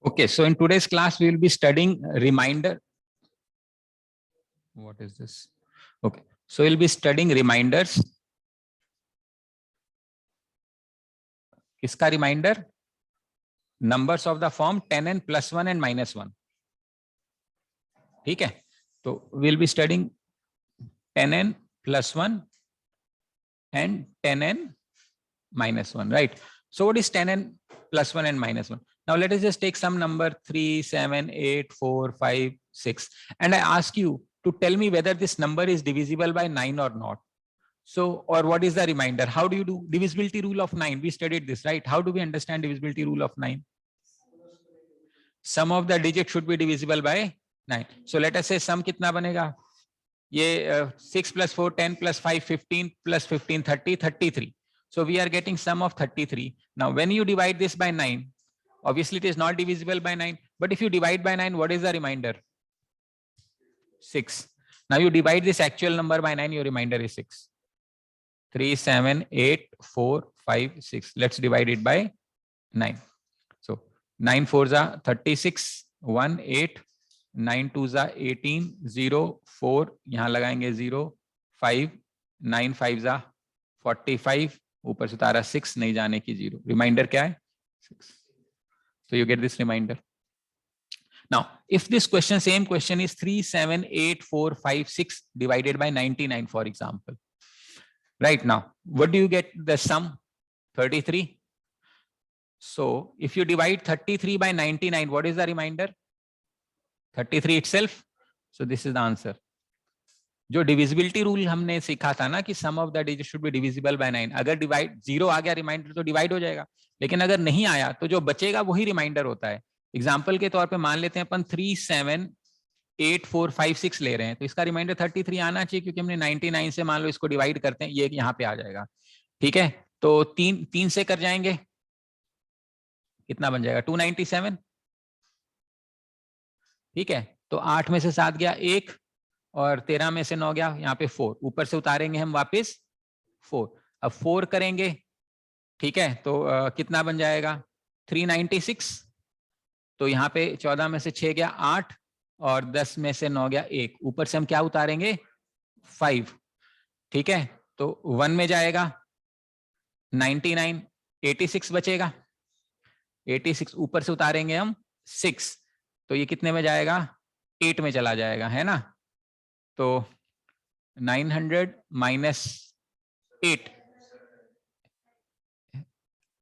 Okay, so in today's class we will be studying reminder. What is this? Okay, so we'll be studying reminders. किसका reminder? Numbers of the form 10n plus 1 and minus 1. ठीक है, तो we'll be studying 10n plus 1 and 10n minus 1, right? So what is 10n plus 1 and minus 1? Now let us just take some number 3, 7, 8, 4, 5, 6, and I ask you to tell me whether this number is divisible by 9 or not. So, or what is the remainder? How do you do divisibility rule of 9? We studied this, right? How do we understand divisibility rule of 9? Sum of the digit should be divisible by 9. So let us say sum कितना बनेगा? ये 6 plus 4, 10 plus 5, 15 plus 15, 30, 33. So we are getting sum of 33. Now when you divide this by 9, obviously it is not divisible by 9. But if you divide by 9, what is the remainder? 6. Now you divide this actual number by 9, your remainder is 6. 3, 7, 8, 4, 5, 6. Let's divide it by 9. So 9 4s are 36, 1, 8, 9 2s are 18, 0, 4, यहाँ लगाएंगे 0, 5, 9 5s are 45, ऊपर से उतारा 6, नहीं जाने की 0. Remainder क्या है? 6. So you get this remainder. Now, if this question, same question is 3, 7, 8, 4, 5, 6 divided by 99, for example. Right now, what do you get the sum? 33. So if you divide 33 by 99, what is the remainder? 33 itself. So this is the answer. जो divisibility rule हमने सीखा था ना कि sum of the digit should be divisible by 9. अगर divide 0 आ गया reminder तो divide हो जाएगा, लेकिन अगर नहीं आया तो जो बचेगा वही रिमाइंडर होता है. एग्जाम्पल के तौर पे मान लेते हैं अपन 3, 7, 8, 4, 5, 6 ले रहे हैं, तो इसका रिमाइंडर 33 आना चाहिए क्योंकि हमने 99 से मान लो इसको डिवाइड करते हैं, ये यहाँ पे आ जाएगा. ठीक है, तो 3 से कर जाएंगे, कितना बन जाएगा? 297. ठीक है, तो 8 में से 7 गया 1 और 13 में से 9 गया यहाँ पे 4, ऊपर से उतारेंगे हम वापस 4. अब 4 करेंगे, ठीक है, तो कितना बन जाएगा? 396. तो यहाँ पे 14 में से 6 गया 8 और 10 में से 9 गया 1, ऊपर से हम क्या उतारेंगे? 5. ठीक है, तो 1 में जाएगा 99, 86 बचेगा. 86 ऊपर से उतारेंगे हम 6, तो ये कितने में जाएगा? 8 में चला जाएगा, है ना? तो 900 माइनस 8,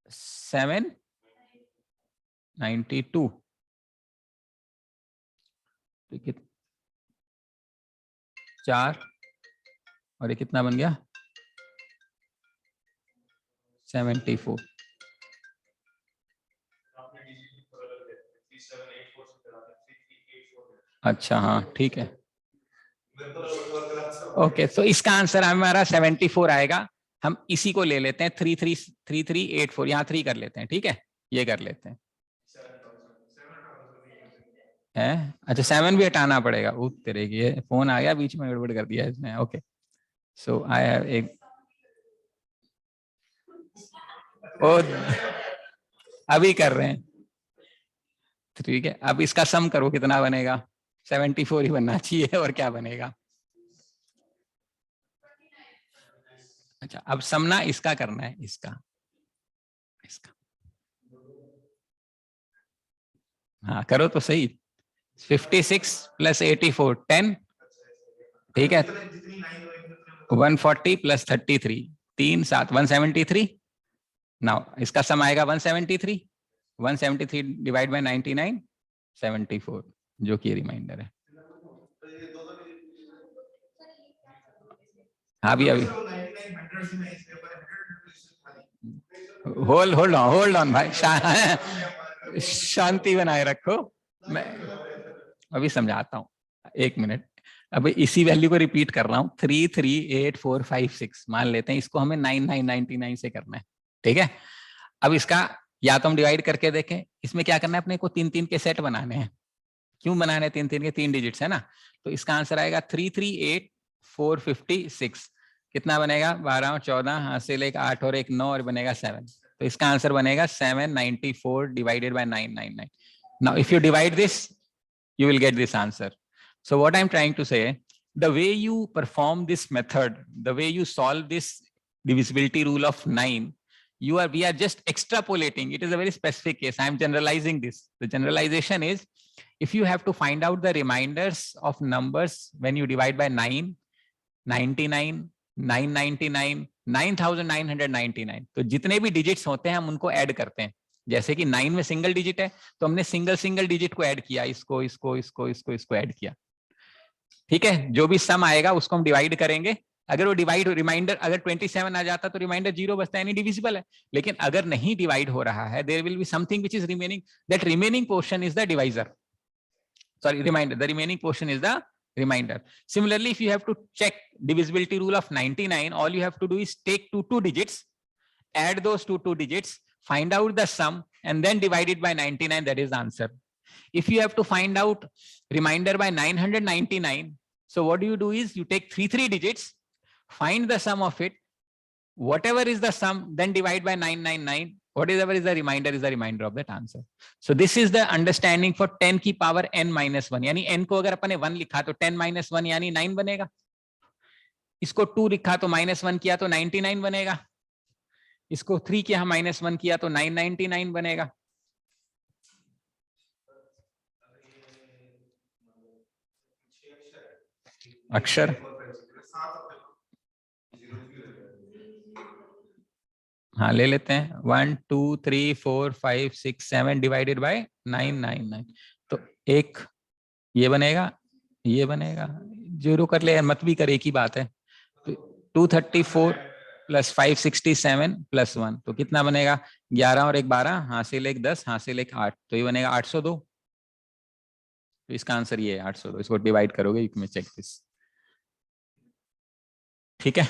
792. ठीक है, 4 और ये कितना बन गया? 74. अच्छा, हाँ ठीक है. ओके, तो इसका आंसर हमारा 74 आएगा. हम इसी को ले लेते हैं 3384, यहाँ 3 कर लेते हैं. ठीक है, ये कर लेते हैं. है? अच्छा, 7 भी हटाना पड़ेगा. तेरे की, ये फोन आ गया बीच में, गड़बड़ कर दिया इसने. ओके, सो आई हैव एक अभी कर रहे हैं. ठीक है, अब इसका सम करो, कितना बनेगा? 74 ही बनना चाहिए, और क्या बनेगा? अच्छा, अब समना इसका करना है, इसका. हाँ करो तो सही. 56 प्लस 84 10. ठीक है, 140 प्लस 33 3 7 173. नाउ इसका सम आएगा 173. 173 डिवाइड बाय 99 74, जो कि रिमाइंडर है. हाँ भी अभी होल्ड ऑन भाई, शांति बनाए रखो. मैं अभी समझाता हूँ, 1 मिनट. अब इसी वैल्यू को रिपीट कर रहा हूँ. 338456 मान लेते हैं, इसको हमें 9999 से करना है. ठीक है, अब इसका या तो हम डिवाइड करके देखें. इसमें क्या करना है अपने को? 3 के सेट बनाने हैं. क्यों बनाने हैं 3 के? 3 डिजिट्स है ना. तो इसका आंसर आएगा 338456. कितना बनेगा? 12 और 14, हासिल 1 8 और 1 9 और बनेगा 7. तो इसका आंसर बनेगा 794 divided by 999. Now, if you divide this, you will get this answer. So what I'm trying to say, the way you perform this method, the way you solve this divisibility rule of 9, we are just extrapolating. It is a very specific case. I'm generalizing this. The generalization is, if you have to find out the reminders of numbers when you divide by 9, 99, 999, 9999, तो जितने भी digits होते हैं हम उनको add करते हैं. जैसे कि 9 में सिंगल डिजिट है, तो हमने सिंगल डिजिट को ऐड किया, इसको ऐड किया. ठीक है, जो भी सम आएगा उसको हम डिवाइड करेंगे. अगर वो डिवाइड रिमाइंडर अगर 27 आ जाता तो रिमाइंडर 0 बचता है, यानी डिविजिबल है. लेकिन अगर नहीं डिवाइड हो रहा है, there will be something which is remaining, that remaining portion is the divisor. Sorry, reminder. The remaining portion is the reminder. Similarly, if you have to check divisibility rule of 99, all you have to do is take two digits, add those two digits, find out the sum, and then divide it by 99. That is the answer. If you have to find out remainder by 999, so what you do is you take three digits, find the sum of it, whatever is the sum, then divide by 999. Whatever is the remainder of that answer. So this is the understanding for 10 की power n minus 1. यानी n को अगर अपने 1 लिखा तो 10 minus 1 यानी 9 बनेगा. इसको 2 लिखा तो -1 किया तो 99 बनेगा. इसको 3 किया -1 किया तो 999 बनेगा. अक्षर हाँ ले लेते हैं. 1 2 3 4 5 6 7 डिवाइडेड बाय 999, तो एक ये बनेगा, ये बनेगा. जीरो कर ले, मत भी कर, एक ही बात है. तो 234 प्लस 567 प्लस 1, तो कितना बनेगा? 11 और 1 12, हासिल 1 10, हासिल 1 8, तो ये बनेगा 802. तो इसका आंसर ये है 802. इसको डिवाइड करोगे, यू कैन चेक दिस. ठीक है.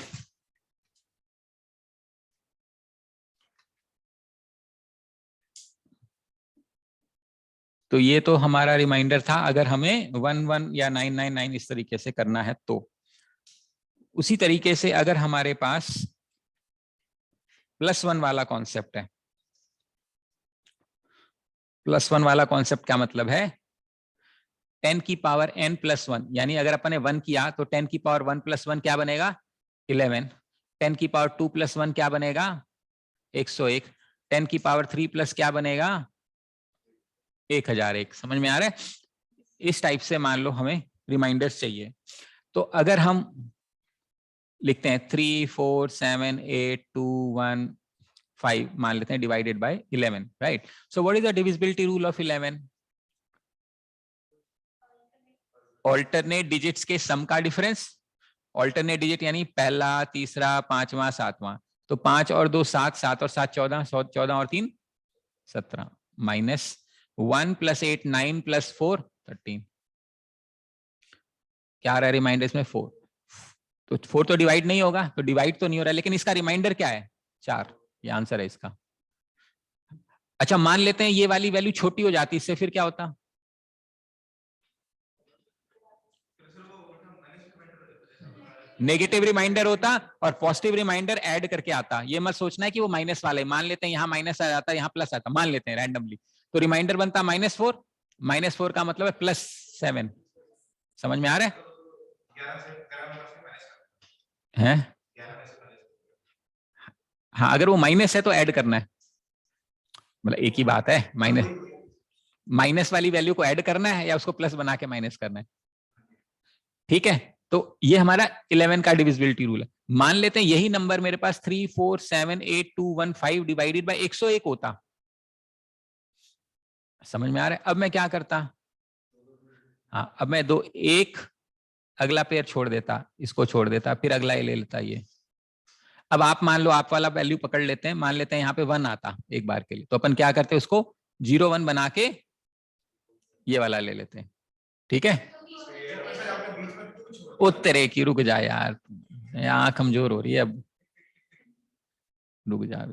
तो ये तो हमारा रिमाइंडर था. अगर हमें 11 या 999 इस तरीके से करना है तो उसी तरीके से अगर हमारे पास +1 वाला कॉन्सेप्ट है. +1 वाला कॉन्सेप्ट क्या मतलब है? 10 की पावर n + 1, यानी अगर अपने 1 किया तो 10 की पावर 1 + 1 क्या बनेगा? 11. 10 की पावर 2 + 1 क्या बनेगा? 101. 10 की पावर 3 प्लस क्या बनेगा? 1001. समझ में आ रहा है? इस टाइप से मान लो हमें रिमाइंडर्स चाहिए, तो अगर हम लिखते हैं 3 4 7 8 2 1 5 मान लेते हैं divided by 11, right? So what is the divisibility rule of 11? Alternate digits के सम का डिफरेंस. ऑल्टरनेट डिजिट यानी पहला, तीसरा, पांचवा, सातवां. तो 5 और 2 7, 7 और 7 14, 14 और 3 17, माइनस 1 + 8 9 + 4 13. क्या आ रहा है रिमाइंडर इसमें? 4. तो 4 तो डिवाइड नहीं होगा, तो डिवाइड तो नहीं हो रहा है, लेकिन इसका रिमाइंडर क्या है? 4. ये आंसर है इसका. अच्छा, मान लेते हैं ये वाली वैल्यू छोटी हो जाती, इससे फिर क्या होता? नेगेटिव रिमाइंडर होता और पॉजिटिव रिमाइंडर ऐड करके आता. ये मत सोचना है कि वो माइनस वाले. मान लेते हैं यहाँ माइनस आ जाता, यहाँ प्लस आता, मान लेते हैं रैंडमली, तो रिमाइंडर बनता -4. -4 का मतलब है +7. समझ में आ रहा है? हाँ, अगर वो माइनस है तो ऐड करना है, मतलब एक ही बात है. माइनस वाली वैल्यू को ऐड करना है या उसको प्लस बना के माइनस करना है. ठीक है, तो ये हमारा 11 का डिविजिबिलिटी रूल है. मान लेते हैं यही नंबर मेरे पास 3 4 7 8 2 1 5 डिवाइडेड बाय 101 होता. समझ में आ रहा है? अब मैं क्या करता? हाँ, अब मैं एक अगला पेयर छोड़ देता, इसको छोड़ देता, फिर अगला ये ले लेता. ये अब आप मान लो आप वाला वैल्यू पकड़ लेते हैं. मान लेते हैं यहाँ पे 1 आता एक बार के लिए, तो अपन क्या करते हैं? उसको 0 1 बना के ये वाला ले लेते हैं. ठीक है, ओ तेरे की, रुक जा यार, आंख कमजोर हो रही है अब, रुक जा.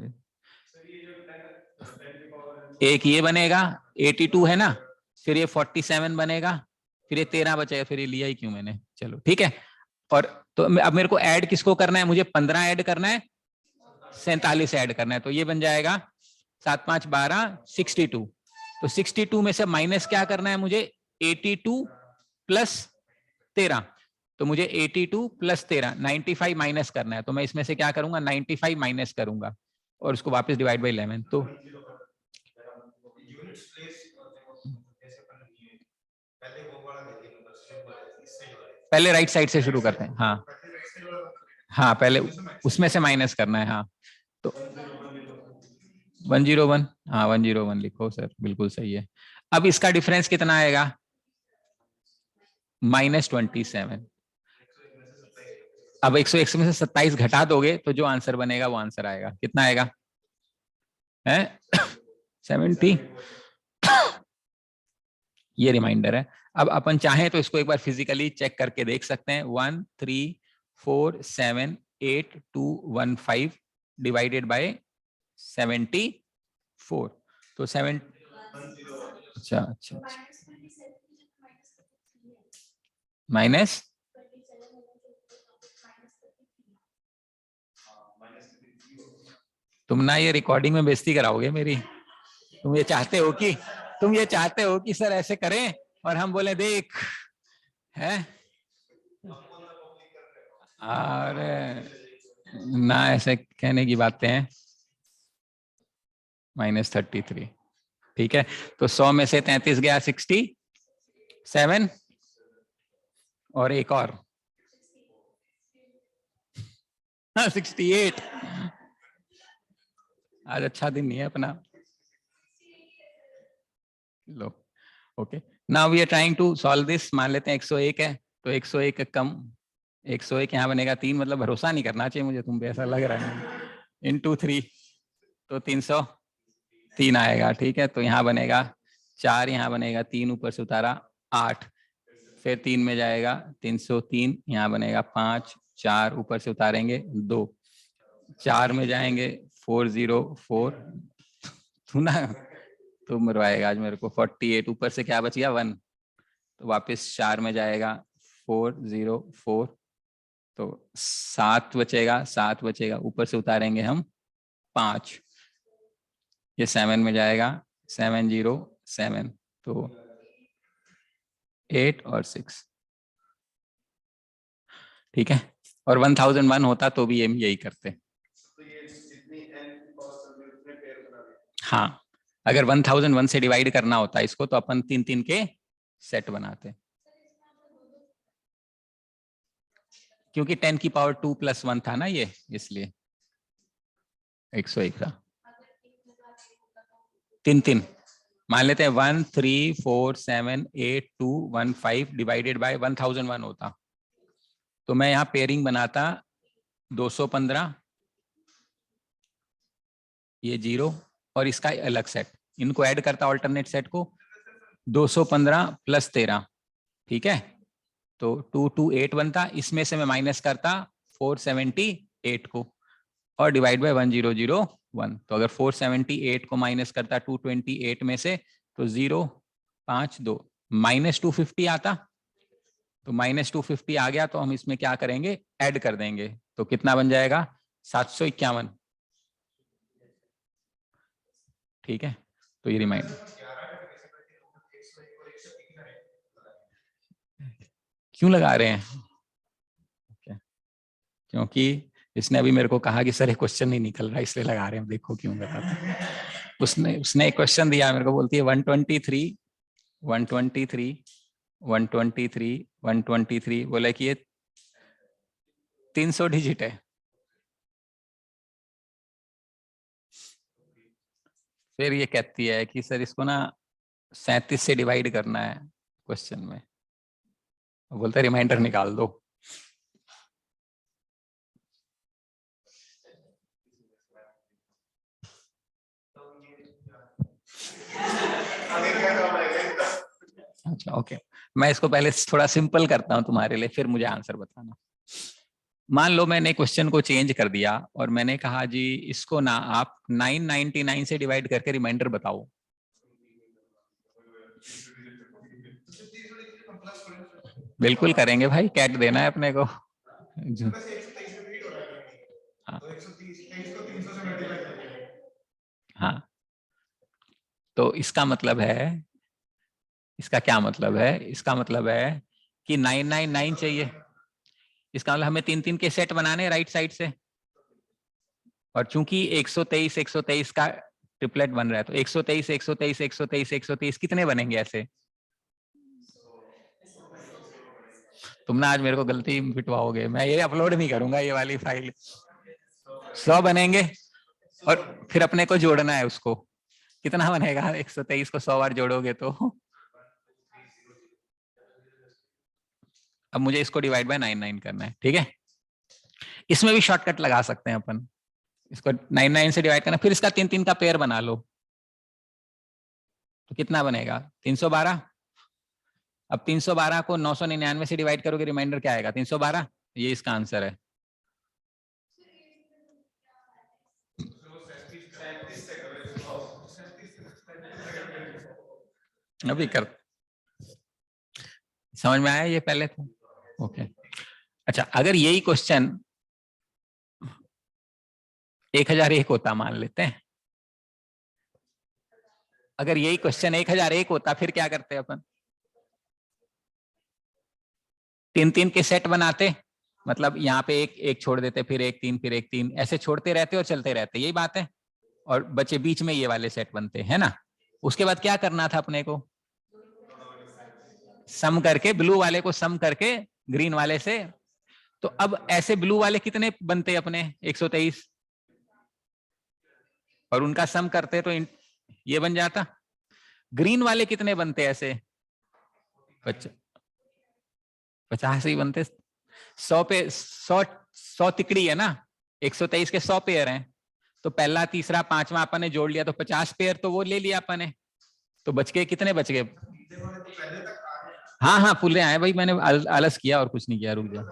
एक ये बनेगा 82 है ना, फिर ये 47 बनेगा, फिर ये 13 बचेगा, फिर ये लिया ही क्यों मैंने. चलो ठीक है. और तो अब मेरे को ऐड किसको करना है? मुझे 15 ऐड करना है, 47 ऐड करना है. तो ये बन जाएगा 7 5 12 62. तो 62 में से माइनस क्या करना है मुझे, 82 प्लस 13, तो मुझे 82 प्लस 13 95 माइनस करना है, तो मैं इसमें से क्या करूंगा 95 माइनस करूंगा और उसको वापस डिवाइड बाई 11, तो पहले राइट साइड से शुरू करते हैं। हाँ हाँ, पहले उसमें से माइनस करना है। हाँ तो 101, हाँ 101 लिखो सर, बिल्कुल सही है। अब इसका डिफरेंस कितना आएगा, -27। अब 101 में से 27 घटा दोगे तो जो आंसर बनेगा वो आंसर आएगा, कितना आएगा है 70। ये रिमाइंडर है। अब अपन चाहें तो इसको एक बार फिजिकली चेक करके देख सकते हैं। 1 3 4 7 8 2 1 5 डिवाइडेड बाय 74, तो 7, अच्छा अच्छा माइनस, तुम ना ये रिकॉर्डिंग में बेइज्जती कराओगे मेरी। तुम ये चाहते हो कि सर ऐसे करें और हम बोले देख है, अरे ना ऐसे कहने की बातें हैं। -33, ठीक है। तो 100 में से 33 गया 67, और एक और 68। आज अच्छा दिन नहीं है अपना। लो okay, now we are trying to solve this. मान लेते हैं 101 है, तो 101 कम 101 यहाँ बनेगा 3, मतलब भरोसा नहीं करना चाहिए मुझे तुम पे, ऐसा लग रहा है। इंटू 3 तो 303 आएगा, ठीक है। तो यहाँ बनेगा 4, यहाँ बनेगा 3, ऊपर से उतारा 8, फिर 3 में जाएगा 303, यहाँ बनेगा 5, 4 ऊपर से उतारेंगे 2, 4 में जाएंगे 404, तू ना तो मरवाएगा आज मेरे को। 48 ऊपर से क्या बच गया 1, तो वापस 4 में जाएगा 404, तो 7 बचेगा, 7 बचेगा, ऊपर से उतारेंगे हम 5, ये 7 में जाएगा 707, तो 8 और 6, ठीक है। और 1001 होता तो भी हम यही करते। हाँ, अगर 1001 से डिवाइड करना होता इसको तो अपन 3-3 के सेट बनाते, क्योंकि 10 की पावर 2 + 1 था ना ये, इसलिए 101 था। 3-3 मान लेते हैं, 1 3 4 7 8 2 1 5 डिवाइडेड बाय 1001 होता, तो मैं यहाँ पेयरिंग बनाता 215, ये 0 और इसका अलग सेट, इनको ऐड करता ऑल्टरनेट सेट को, 215 + 13, ठीक है। तो 228 बनता, इसमें से मैं माइनस करता 478 को और डिवाइड बाय 1001, तो अगर 478 को माइनस करता 228 में से तो 052 -250 आता, तो -250 आ गया, तो हम इसमें क्या करेंगे ऐड कर देंगे, तो कितना बन जाएगा 751, ठीक है। तो ये रिमाइंडर क्यों लगा रहे हैं, क्योंकि इसने अभी मेरे को कहा कि सर ये क्वेश्चन नहीं निकल रहा इसलिए लगा रहे हैं, देखो क्यों बताते। उसने एक क्वेश्चन दिया मेरे को, बोलती है 123 123 123 123, बोला कि ये 300 डिजिट है। फिर ये कहती है कि सर इसको ना 37 से डिवाइड करना है क्वेश्चन में, बोलता है रिमाइंडर निकाल दो। अच्छा ओके, मैं इसको पहले थोड़ा सिंपल करता हूं तुम्हारे लिए, फिर मुझे आंसर बताना। मान लो मैंने क्वेश्चन को चेंज कर दिया और मैंने कहा जी इसको ना आप 999 से डिवाइड करके रिमाइंडर बताओ। बिल्कुल करेंगे भाई, कैट देना है अपने को। हाँ हाँ, तो इसका मतलब है, इसका क्या मतलब है, इसका मतलब है कि 999 चाहिए। इसका मतलब हमें 3 3 के सेट बनाने राइट साइड से, और चूंकि 123 123 का ट्रिपलेट बन रहा है तो 123 123 123 123 कितने बनेंगे ऐसे? तुम ना आज मेरे को गलती पिटवाओगे, मैं ये अपलोड नहीं करूंगा ये वाली फाइल। 100 बनेंगे और फिर अपने को जोड़ना है उसको। कितना बनेगा 123 को 100 बार जोड़ोगे तो? अब मुझे इसको डिवाइड बाय 99 करना है, ठीक है। इसमें भी शॉर्टकट लगा सकते हैं अपन, इसको 99 से डिवाइड करना, फिर इसका 3 3 का पेयर बना लो, तो कितना बनेगा 312। अब 312 को 999 से डिवाइड करोगे, रिमाइंडर क्या आएगा 312, ये इसका आंसर है। अभी कर, समझ में आया ये पहले तो? ओके। अच्छा, अगर यही क्वेश्चन 1001 होता, मान लेते हैं, अगर यही क्वेश्चन 1001 होता, फिर क्या करते अपन? 3 3 के सेट बनाते, मतलब यहाँ पे एक एक छोड़ देते, फिर एक 3 फिर एक 3, ऐसे छोड़ते रहते और चलते रहते, यही बात है। और बचे बीच में ये वाले सेट बनते हैं ना। उसके बाद क्या करना था अपने को? सम करके, ब्लू वाले को सम करके ग्रीन वाले से। तो अब ऐसे ब्लू वाले कितने बनते अपने 123, और उनका सम करते तो ये बन जाता। ग्रीन वाले कितने बनते ऐसे? 50 ही बनते। 100 पे 100 तिकड़ी है ना, 123 के 100 पेयर हैं, तो पहला तीसरा पांचवा अपन ने जोड़ लिया तो 50 पेयर तो वो ले लिया अपन ने। तो बच गए कितने, बच गए? हाँ हाँ, पूरे आए भाई, मैंने आलस किया और कुछ नहीं किया, रुक जाओ।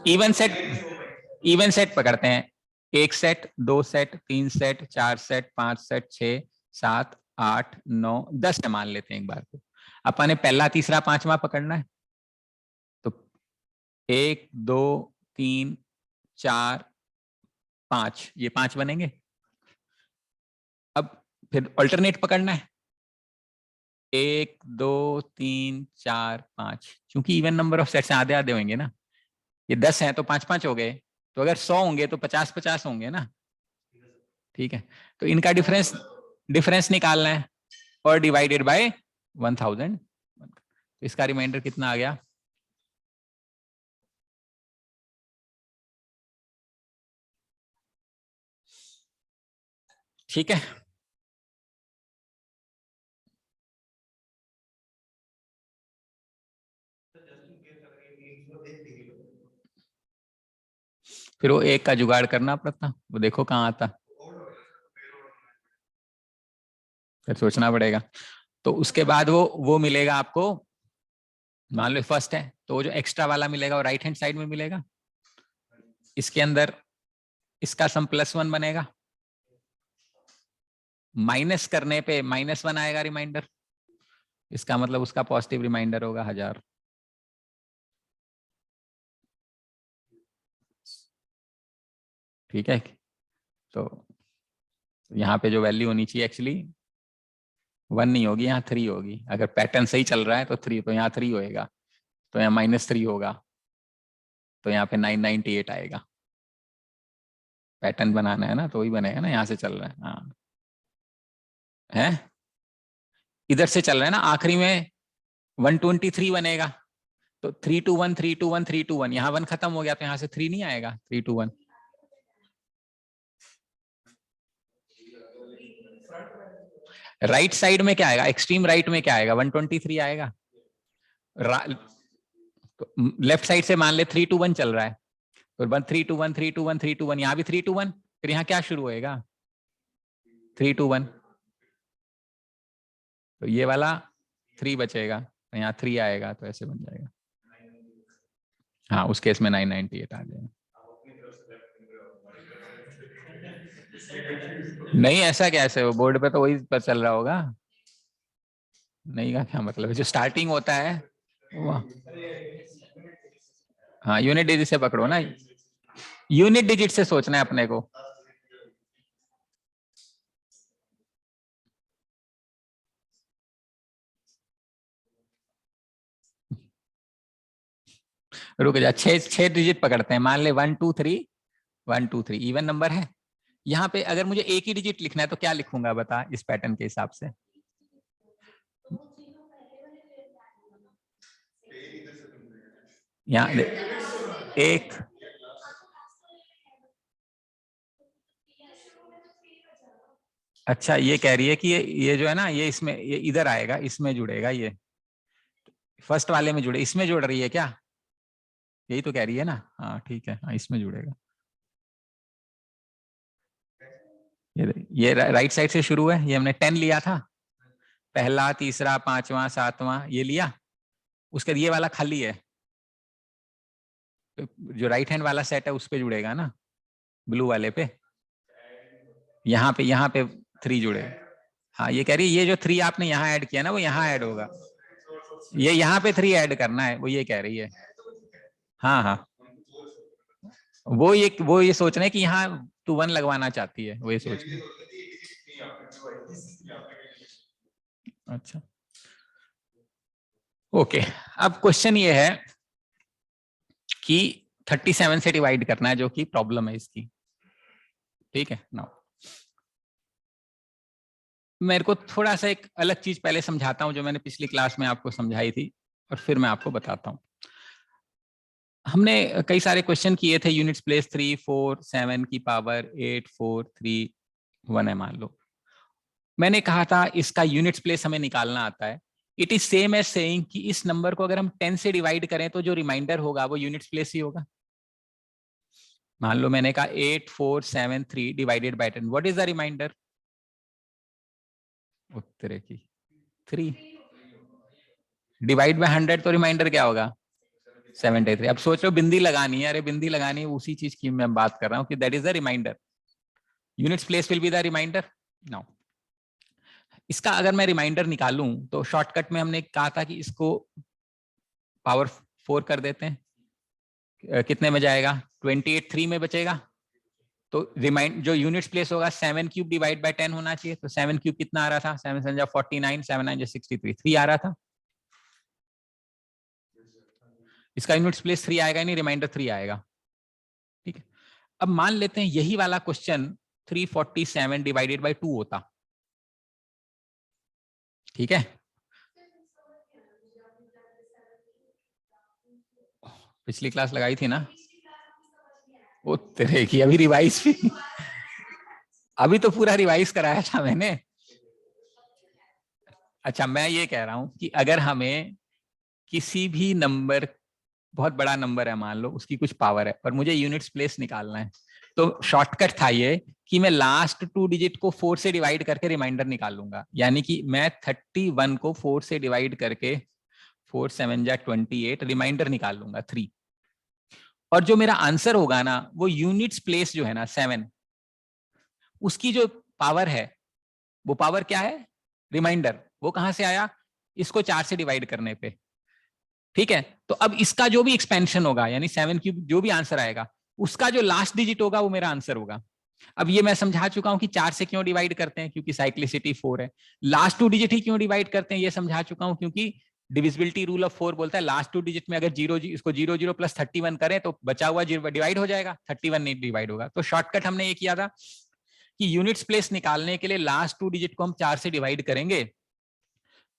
इवन सेट, इवन सेट पकड़ते हैं। 1 set, 2 set, 3 set, 4 set, 5 set, 6 7 8 9 10 है मान लेते हैं एक बार को। अपन ने पहला तीसरा पांचवा पकड़ना है, तो 1 2 3 4 5, ये 5 बनेंगे। अब फिर अल्टरनेट पकड़ना है, 1 2 3 4 5, क्योंकि इवन नंबर ऑफ सेट्स आधे आधे होंगे ना, ये 10 हैं तो 5 5 हो गए, तो अगर 100 होंगे तो 50 50 होंगे ना, ठीक है। तो इनका डिफरेंस, डिफरेंस निकालना है और डिवाइडेड बाय 1000। तो इसका रिमाइंडर कितना आ गया? ठीक है। फिर वो एक का जुगाड़ करना पड़ता, वो देखो कहाँ आता, फिर सोचना पड़ेगा। तो उसके बाद वो मिलेगा आपको, मान लो फर्स्ट है तो वो जो एक्स्ट्रा वाला मिलेगा वो राइट हैंड साइड में मिलेगा। इसके अंदर इसका सम +1 बनेगा, माइनस करने पे -1 आएगा रिमाइंडर, इसका मतलब उसका पॉजिटिव रिमाइंडर होगा 1000। ठीक है। तो यहाँ पे जो वैल्यू होनी चाहिए एक्चुअली 1 नहीं होगी, यहाँ 3 होगी। अगर पैटर्न सही चल रहा है तो 3, तो यहाँ 3 होएगा, तो यहाँ -3 होगा, तो यहाँ पे 998 आएगा। पैटर्न बनाना है ना, तो वही बनेगा ना, यहाँ से चल रहा है। हाँ है, इधर से चल रहा है ना, आखिरी में 123 बनेगा, तो 321 321 321, यहाँ 1 खत्म हो गया तो यहाँ से 3 नहीं आएगा, 321। राइट साइड में क्या आएगा, एक्सट्रीम राइट में क्या आएगा, 123 आएगा। तो लेफ्ट साइड से मान ले 321 चल रहा है, तो 321 321 321, यहाँ भी 321, फिर यहाँ क्या शुरू होएगा 321, तो ये वाला 3 बचेगा, तो यहाँ 3 आएगा, तो ऐसे बन जाएगा। हाँ, उस केस में 998 आ जाएगा। नहीं, ऐसा कैसे, वो बोर्ड पे तो वही पर चल रहा होगा। नहीं का क्या मतलब है, जो स्टार्टिंग होता है वो, हाँ यूनिट डिजिट से पकड़ो ना, यूनिट डिजिट से सोचना है अपने को। रुक जा, छह डिजिट पकड़ते हैं, मान ले 1 2 3, 1 2 3 इवन नंबर है। यहाँ पे अगर मुझे एक ही डिजिट लिखना है तो क्या लिखूंगा बता, इस पैटर्न के हिसाब से। यहाँ एक, अच्छा ये कह रही है कि ये जो है ना, ये इसमें, ये इधर आएगा, इसमें जुड़ेगा, ये फर्स्ट वाले में जुड़े, इसमें जुड़ रही है क्या, यही तो कह रही है ना। हाँ ठीक है, हाँ इसमें जुड़ेगा। ये राइट साइड से शुरू है, ये हमने 10 लिया था, पहला तीसरा पांचवा सातवां ये लिया, उसके ये वाला खाली है, जो राइट हैंड वाला सेट है उस पे जुड़ेगा ना, ब्लू वाले पे, यहाँ पे 3 जुड़ेगा। हाँ ये कह रही है ये जो 3 आपने यहाँ ऐड किया ना वो यहाँ ऐड होगा, ये यहाँ पे 3 ऐड करना है, वो ये कह रही है। हाँ हाँ, वो ये सोच रहे हैं कि यहाँ तू 1 लगवाना चाहती है, वो ये सोच रही है। अच्छा ओके, अब क्वेश्चन ये है कि 37 से डिवाइड करना है, जो कि प्रॉब्लम है इसकी। ठीक है ना, मेरे को थोड़ा सा एक अलग चीज पहले समझाता हूं जो मैंने पिछली क्लास में आपको समझाई थी, और फिर मैं आपको बताता हूं। हमने कई सारे क्वेश्चन किए थे, यूनिट्स प्लेस 3 4 7 की पावर 8 4 3 1 है मान लो। मैंने कहा था इसका यूनिट्स प्लेस हमें निकालना आता है। It is same as saying कि इस नंबर को अगर हम 10 से डिवाइड करें तो जो रिमाइंडर होगा वो यूनिट्स प्लेस ही होगा। मान लो मैंने कहा 8 4 7 3 divided by 10, what is the reminder? उत्तर की 3, डिवाइड बाय 100 तो रिमाइंडर क्या होगा 73। अब सोच लो बिंदी लगानी है, अरे बिंदी लगानी है, उसी चीज की मैं बात कर रहा हूँ कि that is the reminder, units place will be the reminder. Now इसका अगर मैं रिमाइंडर निकालूं तो शॉर्टकट में हमने कहा था कि इसको पावर 4 कर देते हैं, कितने में जाएगा 28 3 में बचेगा, तो रिमाइंड जो यूनिट्स प्लेस होगा 7 क्यूब डिवाइड बाय 10 होना चाहिए, तो 7 क्यूब कितना आ रहा था, 7 7 49, 7 9 63, 3 आ रहा था। इसका यूनिट्स प्लेस 3 आएगा, नहीं रिमाइंडर 3 आएगा। ठीक है, अब मान लेते हैं यही वाला क्वेश्चन 347 डिवाइडेड बाय 2 होता। ठीक है, पिछली क्लास लगाई थी ना, वो तेरे की अभी रिवाइज भी अभी तो पूरा रिवाइज कराया था मैंने। अच्छा मैं ये कह रहा हूं कि अगर हमें किसी भी नंबर, बहुत बड़ा नंबर है मान लो, उसकी कुछ पावर है और मुझे यूनिट्स प्लेस निकालना है, तो शॉर्टकट था ये कि मैं लास्ट 2 डिजिट को 4 से डिवाइड करके रिमाइंडर निकाल लूंगा। यानी कि मैं 31 को 4 से डिवाइड करके 4 7 जा 28 रिमाइंडर निकाल लूंगा 3, और जो मेरा आंसर होगा ना वो यूनिट्स प्लेस जो है ना 7, उसकी जो पावर है वो पावर क्या है, रिमाइंडर। वो कहां से आया, इसको 4 से डिवाइड करने पे। ठीक है, तो अब इसका जो भी एक्सपेंशन होगा, यानी 7 क्यूब जो भी आंसर आएगा, उसका जो लास्ट डिजिट होगा वो मेरा आंसर होगा। अब ये मैं समझा चुका हूं कि 4 से क्यों डिवाइड करते हैं, क्योंकि साइक्लिसिटी 4 है। लास्ट 2 डिजिट ही क्यों डिवाइड करते हैं ये समझा चुका हूं, क्योंकि डिविजिबिलिटी रूल ऑफ 4 बोलता है लास्ट 2 डिजिट में अगर इसको 00 प्लस 31 करें तो बचा हुआ डिवाइड हो जाएगा, 31 नहीं डिवाइड होगा। तो शॉर्टकट हमने ये किया था कि यूनिट्स प्लेस निकालने के लिए लास्ट 2 डिजिट को हम 4 से डिवाइड करेंगे,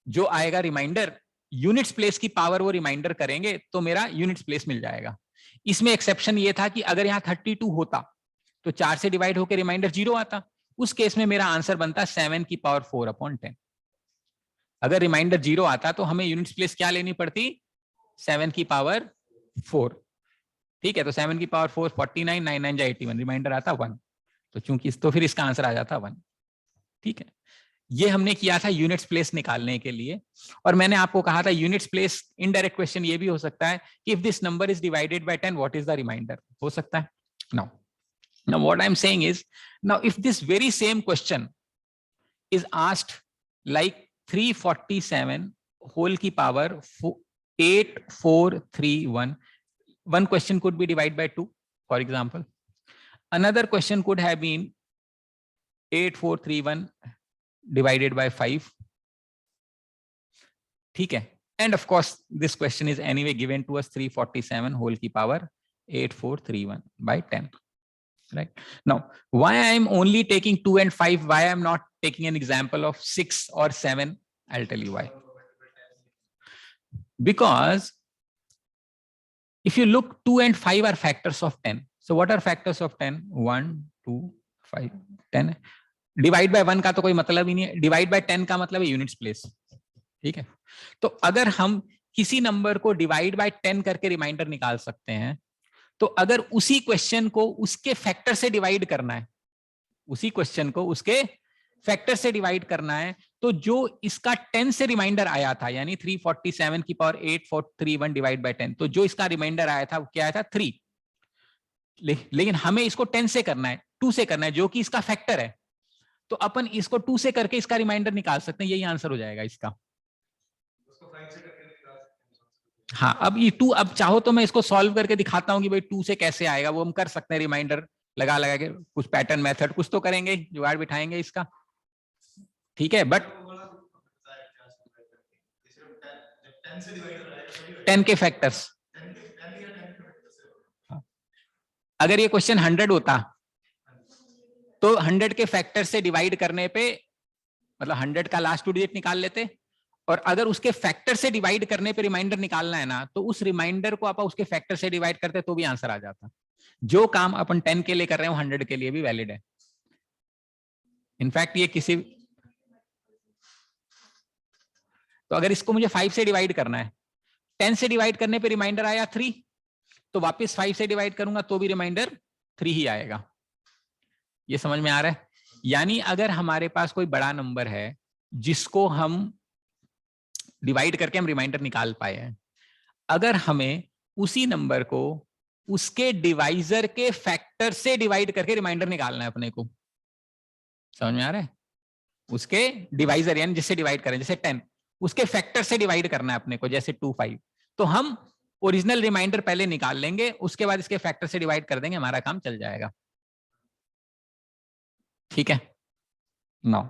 जो आएगा रिमाइंडर, यूनिट्स प्लेस की पावर वो रिमाइंडर करेंगे तो मेरा यूनिट्स प्लेस मिल जाएगा। इसमें एक्सेप्शन ये था कि अगर यहाँ 32 होता तो 4 से डिवाइड होकर रिमाइंडर 0 आता, उस केस में मेरा आंसर बनता 7 की पावर 4/10। अगर रिमाइंडर 0 आता तो हमें यूनिट्स प्लेस क्या लेनी पड़ती, 7 की पावर 4। ठीक है, तो 7 की पावर 4 49, 9 9 जा 81, रिमाइंडर आता 1, तो चूंकि तो फिर इसका आंसर आ जाता 1। ठीक है, ये हमने किया था यूनिट्स प्लेस निकालने के लिए। और मैंने आपको कहा था यूनिट्स प्लेस इनडायरेक्ट क्वेश्चन ये भी हो सकता है कि if this number is divided by 10 what is the reminder, हो सकता है। Now what I am saying is, now if this very same question is asked like 347 whole की power 8431, one question could be divided by 2, for example. Another question could have been 8431 divided by 5. ठीक है. And of course, this question is anyway given to us 347 whole की power 8431 by 10. Right now, why I am only taking 2 and 5? Why I am not taking an example of 6 or 7? I'll tell you why. Because if you look, 2 and 5 are factors of 10. So what are factors of 10? 1, 2, 5, 10. Divide by 1 का तो कोई मतलब ही नहीं है. Divide by 10 का मतलब है units place. ठीक है. तो अगर हम किसी नंबर को डिवाइड बाय 10 करके रिमाइंडर निकाल सकते हैं, तो अगर उसी क्वेश्चन को उसके फैक्टर से डिवाइड करना है, उसी क्वेश्चन को उसके फैक्टर से डिवाइड करना है, तो जो इसका 10 से रिमाइंडर आया था, यानी 347 की पावर 8431 डिवाइड बाय 10, तो जो इसका रिमाइंडर आया था वो क्या आया था? 3. लेकिन हमें इसको 10 से करना है, 2 से करना है, जो कि इसका फैक्टर है. तो अपन इसको 2 से करके इसका रिमाइंडर निकाल सकते हैं. यही आंसर हो जाएगा इसका. हाँ, अब ये 2, अब चाहो तो मैं इसको सॉल्व करके दिखाता हूँ कि भाई 2 से कैसे आएगा. वो हम कर सकते हैं, रिमाइंडर लगा लगा के कुछ पैटर्न मेथड कुछ तो करेंगे, जुगाड़ बिठाएंगे इसका. ठीक है. बट 10 के फैक्टर्स, अगर ये क्वेश्चन 100 होता तो 100 के फैक्टर से डिवाइड करने पे, मतलब 100 का लास्ट 2 डिजिट निकाल लेते, और अगर उसके फैक्टर से डिवाइड करने पे रिमाइंडर निकालना है ना, तो उस रिमाइंडर को आप उसके फैक्टर से डिवाइड करते तो भी आंसर आ जाता. जो काम अपन 10 के लिए कर रहे हैं 100 के लिए भी वैलिड है. इनफैक्ट ये किसी, तो अगर इसको मुझे 5 से डिवाइड करना है, 10 से डिवाइड करने पे रिमाइंडर आया 3, तो वापस 5 से डिवाइड करूंगा तो भी रिमाइंडर 3 ही आएगा. ये समझ में आ रहा है? यानी अगर हमारे पास कोई बड़ा नंबर है जिसको हम डिवाइड करके हम रिमाइंडर निकाल पाए हैं, अगर हमें उसी नंबर को उसके डिवाइजर के फैक्टर से डिवाइड करके रिमाइंडर निकालना है अपने को. समझ में आ रहा है? उसके डिवाइजर यानी जिससे डिवाइड करें, जैसे 10, उसके फैक्टर से डिवाइड करना है अपने को, जैसे 2, 5, तो हम ओरिजिनल रिमाइंडर पहले निकाल लेंगे, उसके बाद इसके फैक्टर से डिवाइड कर देंगे, हमारा काम चल जाएगा. ठीक है. नाउ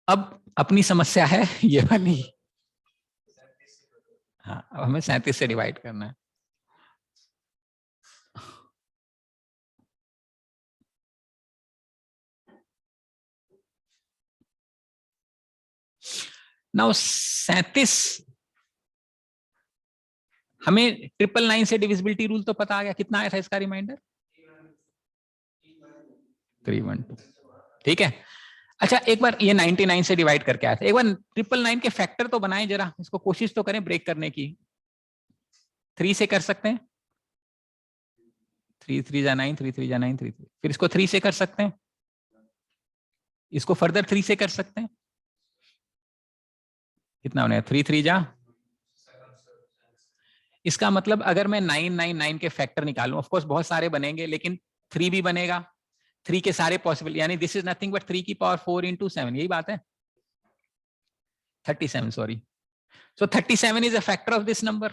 अब अपनी समस्या है ये वाली. हाँ, अब हमें 37 से डिवाइड करना है. नाउ 37, हमें 999 से डिविजिबिलिटी रूल तो पता आ गया. कितना आया था इसका रिमाइंडर? 312. ठीक है. अच्छा, एक बार ये 99 से डिवाइड करके आया था, एक बार 999 के फैक्टर तो बनाए, जरा इसको कोशिश तो करें ब्रेक करने की. 3 से कर सकते हैं, 3 3 जा 9, 3 3 जा 9, 3 3. फिर इसको 3 से कर सकते हैं, इसको फर्दर 3 से कर सकते हैं. कितना होने? 3 3 जा, इसका मतलब अगर मैं 999 के फैक्टर निकालूं, ऑफ कोर्स बहुत सारे बनेंगे, लेकिन 3 भी बनेगा. 3 के सारे पॉसिबल, यानी दिस इज नथिंग बट 3 की पावर 4 into 7, यही बात है. 37, sorry. So 37 is a factor of this number.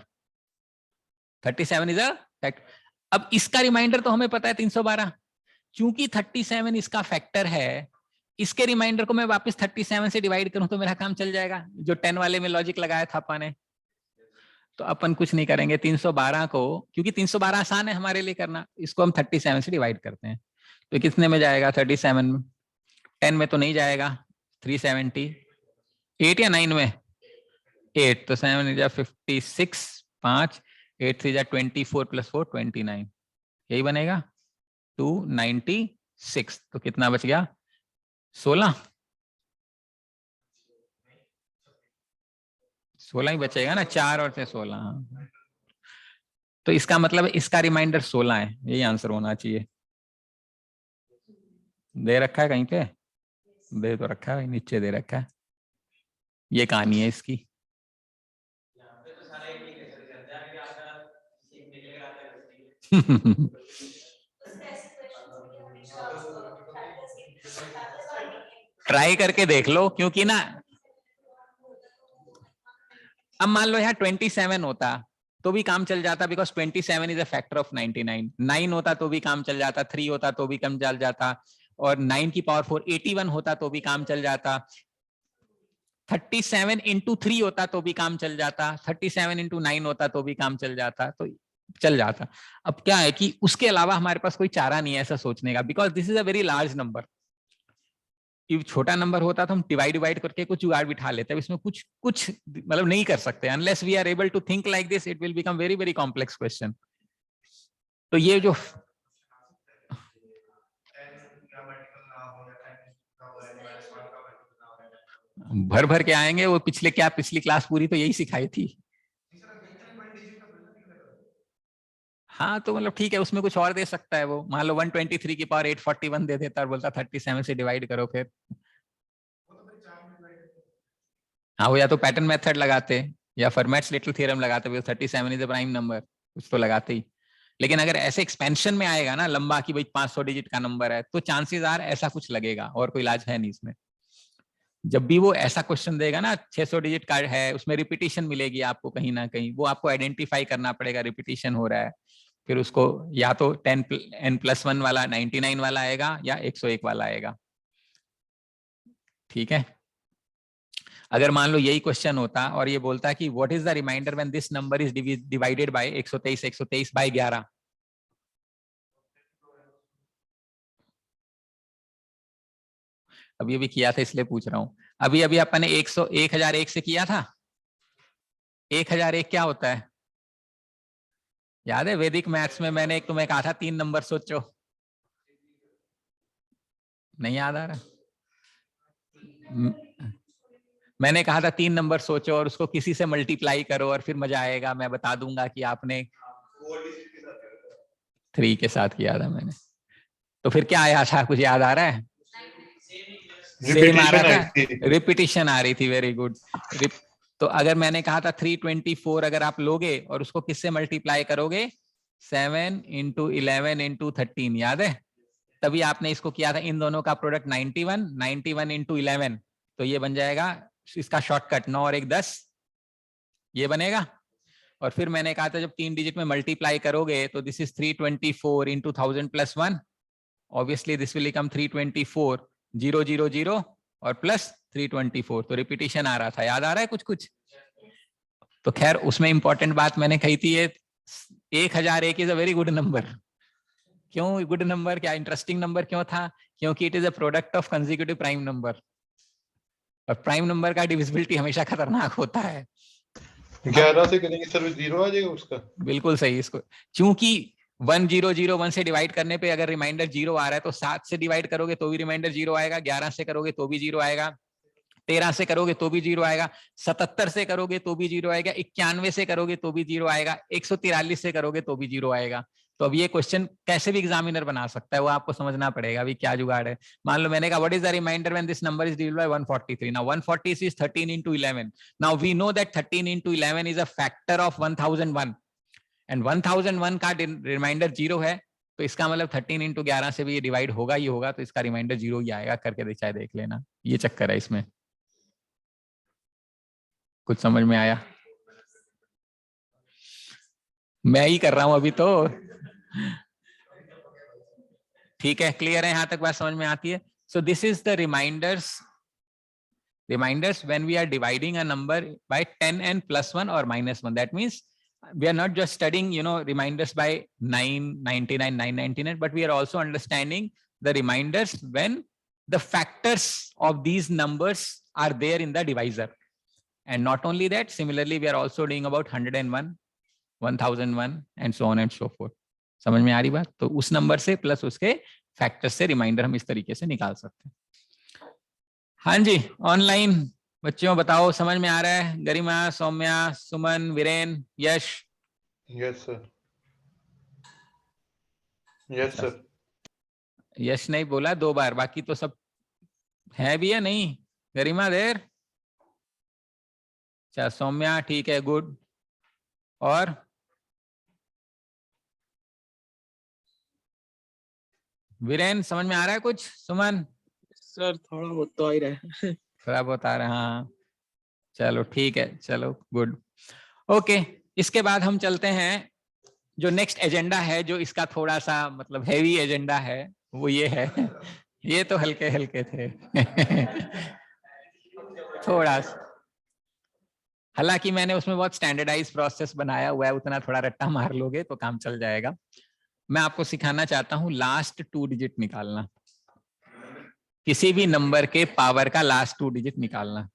37 is a factor. अब इसका रिमाइंडर तो हमें पता है 312. चूंकि 37 इसका फैक्टर है, इसके रिमाइंडर को मैं वापस 37 से डिवाइड करूं तो मेरा काम चल जाएगा. जो 10 वाले में लॉजिक लगाया था अपन ने, तो अपन कुछ नहीं करेंगे. 312 को, क्योंकि 312 आसान है हमारे लिए करना, इसको हम 37 से डिवाइड करते हैं. तो कितने में जाएगा? 37 में. 10 में तो नहीं जाएगा. 370. 8 या 9 में? 8. तो 7 जा 56, 5, 8 3 जा 24 + 4 29, यही बनेगा 296. तो कितना बच गया? 16. 16 ही बचेगा ना, 4 और 16. तो इसका मतलब इसका रिमाइंडर 16 है, यही आंसर होना चाहिए. दे रखा है कहीं पे? दे तो रखा है, नीचे दे रखा है. ये कहानी है इसकी. ट्राई करके देख लो, क्योंकि ना अब मान लो यहाँ 27 होता तो भी काम चल जाता, because 27 is a factor of 99। 9 होता तो भी काम चल जाता, 3 होता तो भी काम चल जाता, और 9 की पावर 4 81 होता तो भी काम चल जाता, 37 इंटू 3 होता तो भी काम चल जाता, 37 इंटू 9 होता तो भी काम चल जाता, तो चल जाता। अब क्या है कि उसके अलावा हमारे पास कोई चारा नहीं है ऐसा सोचने का, because this is a very large number. छोटा नंबर होता तो हम डिवाइड करके कुछ जुगाड़ बिठा लेते हैं, इसमें कुछ कुछ मतलब नहीं कर सकते, unless we are able to think like this, it will become very very complex question. तो ये जो भर भर के आएंगे वो पिछली क्लास पूरी तो यही सिखाई थी। हाँ तो मतलब ठीक है, उसमें कुछ और दे सकता है वो, मान लो 123 की पावर 841 दे देता और बोलता 37 से डिवाइड करो फिर। हाँ वो या तो पैटर्न मेथड लगाते या फॉर्मेट्स लिटिल थ्योरम लगाते, 37 इज अ प्राइम नंबर, कुछ तो लगाते ही। लेकिन अगर ऐसे एक्सपेंशन में आएगा ना लंबा कि भाई 500 डिजिट का नंबर है, तो चांसेस आर ऐसा कुछ लगेगा, और कोई इलाज है नहीं इसमें। जब भी वो ऐसा क्वेश्चन देगा ना 600 डिजिट का है, उसमें रिपीटिशन मिलेगी आपको कहीं ना कहीं, वो आपको आइडेंटिफाई करना पड़ेगा रिपीटिशन हो रहा है, फिर उसको या तो 10n+1 वाला 99 वाला आएगा या 101 वाला आएगा। ठीक है, अगर मान लो यही क्वेश्चन होता और ये बोलता कि what is the reminder when this number is divided by 123 by 11। अभी अभी किया था इसलिए पूछ रहा हूं। अभी अभी अपन ने 1001 से किया था। 1001 क्या होता है याद है? वैदिक मैथ्स में मैंने एक तुम्हें कहा था 3 नंबर सोचो, नहीं याद आ रहा? मैंने कहा था 3 नंबर सोचो और उसको किसी से मल्टीप्लाई करो और फिर मजा आएगा, मैं बता दूंगा कि आपने 3 के साथ किया था मैंने। तो फिर क्या आया था, कुछ याद आ रहा है? सेम आ रहा था, रिपीटिशन आ रही थी, वेरी गुड। तो अगर मैंने कहा था 324 अगर आप लोगे और उसको किससे मल्टीप्लाई करोगे, 7 इंटू 11 इंटू 13, याद है? तभी आपने इसको किया था, इन दोनों का प्रोडक्ट 91 इंटू 11, तो ये बन जाएगा इसका शॉर्टकट 9 और 1 10, ये बनेगा। और फिर मैंने कहा था जब 3 डिजिट में मल्टीप्लाई करोगे तो this is 324 into 1000+1, obviously this will become 324 0 0 0 और प्लस 324, तो रिपीटिशन आ रहा था, याद आ रहा है कुछ कुछ? तो खैर उसमें इंपॉर्टेंट बात मैंने कही थी, ये 1001 is a very good number. क्यों गुड नंबर, क्या इंटरेस्टिंग नंबर क्यों था? क्योंकि it is a product of consecutive prime number, और प्राइम नंबर का डिविजिबिलिटी हमेशा खतरनाक होता है। 11 से करेंगे सर 0 आ जाएगा उसका। बिल्कुल सही, इसको चूंकि 1001 से डिवाइड करने पे अगर रिमाइंडर 0 आ रहा है, तो 7 से डिवाइड करोगे तो भी रिमाइंडर 0 आएगा, 11 से करोगे तो भी 0 आएगा, 13 से करोगे तो भी 0 आएगा, 77 से करोगे तो भी 0 आएगा, 91 से करोगे तो भी 0 आएगा, 143 से करोगे तो भी 0 आएगा। तो अब ये क्वेश्चन कैसे भी एग्जामिनर बना सकता है, वो आपको समझना पड़ेगा अभी क्या जुगाड़ है। मान लो मैंने कहा what is the reminder when this number is divided by 143, now 140 is 13 into 11, now we know that 13 into 11 is a factor of 1001, and 1001 का रिमाइंडर 0 है, तो इसका मतलब 13 into 11 से भी ये डिवाइड होगा ही होगा, तो इसका रिमाइंडर 0 ही आएगा, करके चाहे देख लेना, ये चक्कर है इसमें। कुछ समझ में आया? मैं ही कर रहा हूं अभी तो। ठीक है, क्लियर है, यहां तक बात समझ में आती है? So this is the reminders when we are dividing a number by 10n+1 or -1. That means we are not just studying reminders by 999 999, but we are also understanding the reminders when the factors of these numbers are there in the divisor. And not only that, similarly we are also doing about 101 1001 and so on and so forth. समझ में आ रही बात? तो उस number से plus उसके factor से reminder हम इस तरीके से निकाल सकते हैं। हाँ जी, ऑनलाइन बच्चों बताओ, समझ में आ रहा है? Garima, Saumya, Suman, Viren, Yash? Yes sir, yes sir. Yash नहीं बोला 2 बार, बाकी तो सब है भी या नहीं? गरिमा देर? अच्छा, सौम्या ठीक है, गुड। और वीरेन समझ में आ रहा है कुछ? सुमन? सर थोड़ा बहुत तो आ ही रहा है। थोड़ा बहुत आ रहा है, हाँ चलो ठीक है, चलो गुड। ओके, इसके बाद हम चलते हैं जो नेक्स्ट एजेंडा है, जो इसका थोड़ा सा मतलब हैवी एजेंडा है, वो ये है। ये तो हल्के हल्के थे। थोड़ा सा, हालांकि मैंने उसमें बहुत स्टैंडर्डाइज प्रोसेस बनाया हुआ है, उतना थोड़ा रट्टा मार लोगे तो काम चल जाएगा। मैं आपको सिखाना चाहता हूं लास्ट 2 डिजिट निकालना, किसी भी नंबर के पावर का लास्ट 2 डिजिट निकालना।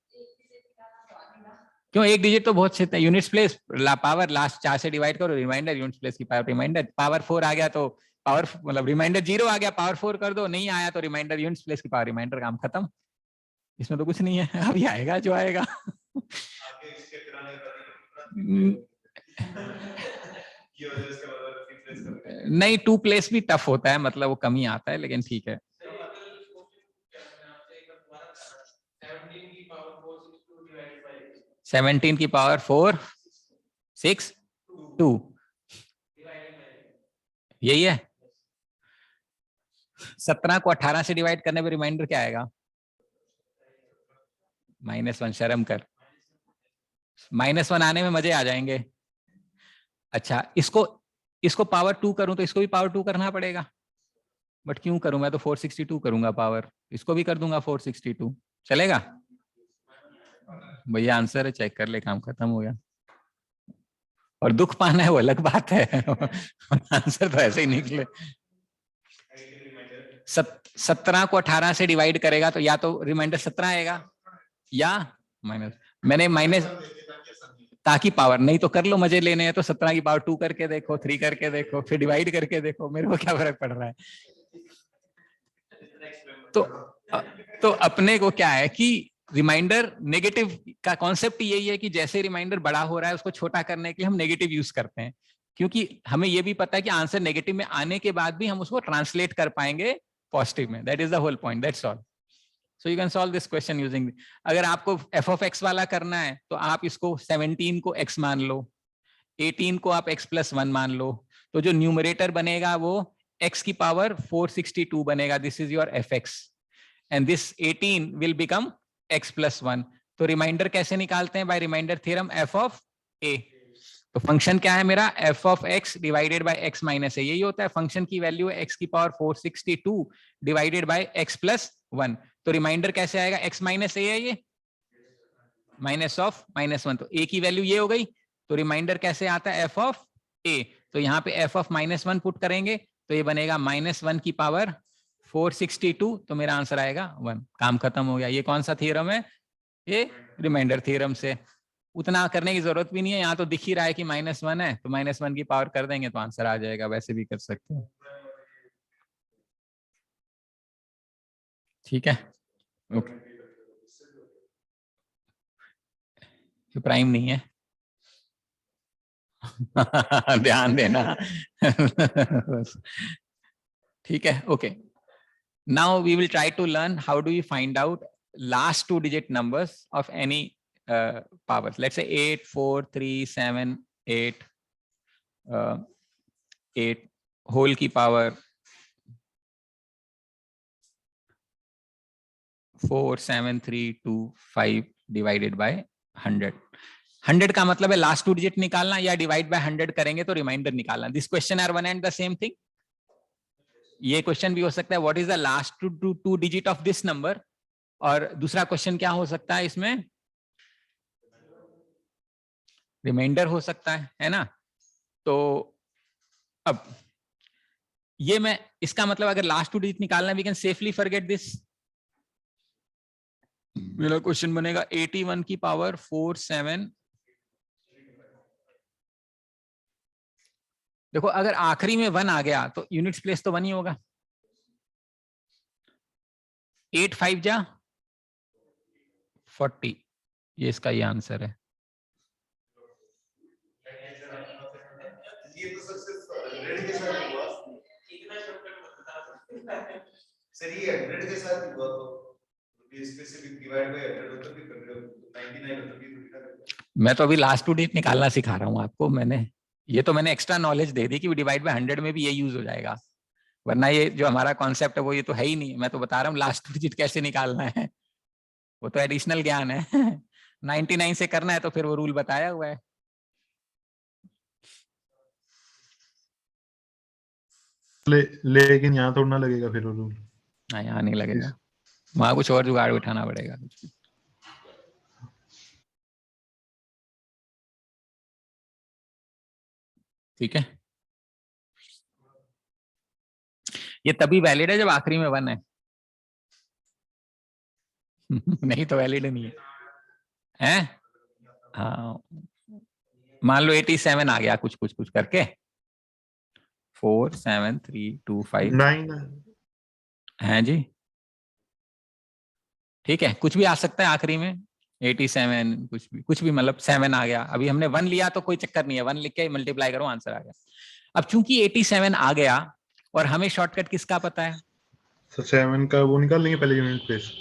क्यों, 1 डिजिट तो बहुत से यूनिट्स प्लेस पावर लास्ट 4 से डिवाइड करो, रिमाइंडर यूनिट्स प्लेस की पावर रिमाइंडर, पावर 4 आ गया तो पावर मतलब रिमाइंडर 0 आ गया, पावर 4 कर दो, नहीं आया तो रिमाइंडर यूनिट्स प्लेस की पावर रिमाइंडर, काम खत्म। इसमें तो कुछ नहीं है, अभी आएगा जो आएगा। नहीं, 2 प्लेस भी टफ होता है, मतलब वो कम ही आता है, लेकिन ठीक है। 17 की पावर 4 6 2, यही है। 17 को 18 से डिवाइड करने पे रिमाइंडर क्या आएगा? -1। शर्म कर, -1 आने में मजे आ जाएंगे। अच्छा, इसको पावर 2 करूं तो इसको भी पावर 2 करना पड़ेगा, बट क्यों करूं, मैं तो 462 करूंगा पावर, इसको भी कर दूंगा 462, चलेगा? भैया आंसर है, चेक कर ले, काम खत्म हो गया। और दुख पाना है वो अलग बात है। आंसर तो ऐसे ही निकले। 17 को 18 से डिवाइड करेगा तो या तो रिमाइंडर 17 आएगा या माइनस, मैंने माइनस ताकि पावर, नहीं तो कर लो, मजे लेने हैं तो 17 की पावर 2 करके देखो, 3 करके देखो, फिर डिवाइड करके देखो, मेरे को क्या फर्क पड़ रहा है। तो अपने को क्या है कि रिमाइंडर नेगेटिव का कॉन्सेप्ट यही है कि जैसे रिमाइंडर बड़ा हो रहा है उसको छोटा करने के लिए हम नेगेटिव यूज करते हैं, क्योंकि हमें यह भी पता है कि आंसर नेगेटिव में आने के बाद भी हम उसको ट्रांसलेट कर पाएंगे पॉजिटिव में। That is the whole point, that's all. So you can solve this question using, अगर आपको एफ ऑफ एक्स वाला करना है तो आप इसको 17 को x मान लो, 18 को आप x+1 मान लो, तो जो न्यूमरेटर बनेगा वो x की पावर 462 बनेगा, this is your F X, and this 18 will become x+1। तो रिमाइंडर कैसे निकालते हैं? By reminder theorem, F of A. तो फंक्शन क्या है मेरा? F of X divided by X minus A, यही होता है फंक्शन की वैल्यू है x की पावर 462 डिवाइडेड बाय x+1। तो रिमाइंडर कैसे आएगा? x माइनस ए है ये, माइनस ऑफ -1, तो a की वैल्यू ये हो गई। तो रिमाइंडर कैसे आता है? F of A. तो यहाँ पे एफ ऑफ -1 पुट करेंगे तो ये बनेगा -1 की पावर 462, तो मेरा आंसर आएगा 1। काम खत्म हो गया। ये कौन सा थ्योरम है? ये रिमाइंडर थ्योरम से। उतना करने की जरूरत भी नहीं है, यहाँ तो दिख ही रहा है कि -1 है, तो -1 की पावर कर देंगे तो आंसर आ जाएगा, वैसे भी कर सकते हैं। ठीक है, ओके। प्राइम नहीं है। ध्यान देना। ठीक है, okay. Now we will try to learn how do you find out last 2 digit numbers of any powers. Let's say 8 4 3 7 8 8 whole की power 4 7 3 2 5 divided by 100। 100 का मतलब है लास्ट 2 डिजिट निकालना, या डिवाइड बाय 100 करेंगे तो रिमाइंडर निकालना। This question are one and the same thing. ये क्वेश्चन भी हो सकता है what is the last 2 digit of this number, और दूसरा क्वेश्चन क्या हो सकता है इसमें? रिमाइंडर हो सकता है ना। तो अब ये मैं, इसका मतलब अगर लास्ट 2 डिजिट निकालना, we can safely forget this. मेरा क्वेश्चन बनेगा 81 की पावर 4 7। देखो अगर आखिरी में 1 आ गया तो यूनिट्स प्लेस तो 1 ही होगा। 8 5 जा 40, ये इसका ये आंसर है। सर ये 100 के साथ हुआ तो स्पेसिफिक डिवाइड बाय 100 होता भी 99 होता भी। मैं तो अभी लास्ट 2 डिजिट निकालना सिखा रहा हूं आपको, मैंने ये तो मैंने एक्स्ट्रा नॉलेज दे दी कि डिवाइड बाय 100 में भी ये यूज हो जाएगा, वरना ये जो हमारा कॉन्सेप्ट है वो ये तो है ही नहीं। मैं तो बता रहा हूँ लास्ट 2 डिजिट कैसे निकालना है, वो तो एडिशनल ज्ञान है। 99 से करना है तो फिर वो रूल बताया हुआ है। लेकिन यहाँ थोड़ा ना लगेगा फिर वो रूल। हाँ, यहाँ नहीं लगेगा, वहां कुछ और जुगाड़ बिठाना पड़ेगा कुछ। ठीक है, ये तभी वैलिड है जब आखिरी में 1 है। नहीं तो वैलिड नहीं है, हैं? हाँ, मान लो 87 आ गया कुछ कुछ कुछ करके, 4 7 3 2 5 9 है जी। ठीक है, कुछ भी आ सकता है आखिरी में, 87 कुछ भी मतलब 7 आ गया। अभी हमने 1 लिया तो कोई चक्कर नहीं है, 1 लिख के मल्टीप्लाई करो आंसर आ गया। अब चूंकि 87 आ गया और हमें शॉर्टकट किसका पता है, तो 7 का वो निकाल लेंगे पहले यूनिट प्लेस।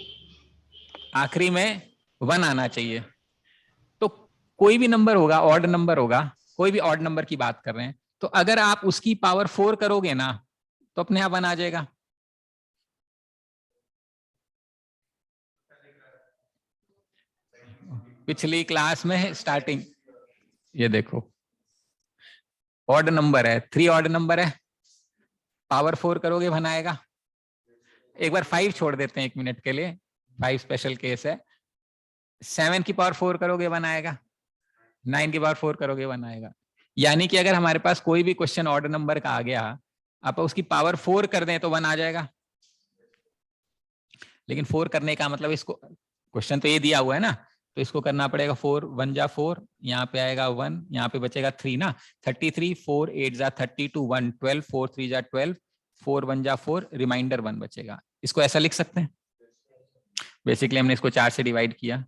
आखिरी में 1 आना चाहिए। तो कोई भी नंबर होगा, ऑड नंबर होगा, कोई भी ऑड नंबर की बात कर रहे हैं, तो अगर आप उसकी पावर 4 करोगे ना तो अपने आप 1 आ जाएगा। पिछली क्लास में स्टार्टिंग, ये देखो ऑड नंबर है, 3 ऑड नंबर है, पावर 4 करोगे 1 आएगा। एक बार 5 छोड़ देते हैं 1 मिनट के लिए, 5 स्पेशल केस है। 7 की पावर 4 करोगे 1 आएगा, 9 की पावर 4 करोगे 1 आएगा। यानी कि अगर हमारे पास कोई भी क्वेश्चन ऑर्डर नंबर का आ गया, आप उसकी पावर 4 कर दें तो 1 आ जाएगा। लेकिन 4 करने का मतलब, इसको क्वेश्चन तो ये दिया हुआ है ना, तो इसको करना पड़ेगा 4 1 जा 4, यहाँ पे आएगा 1, यहाँ पे बचेगा 3 ना, 33 4 8 जा 32 1 12 4 3 जा 12 4 1 जा 4, रिमाइंडर 1 बचेगा। इसको ऐसा लिख सकते हैं, बेसिकली हमने इसको 4 से डिवाइड किया।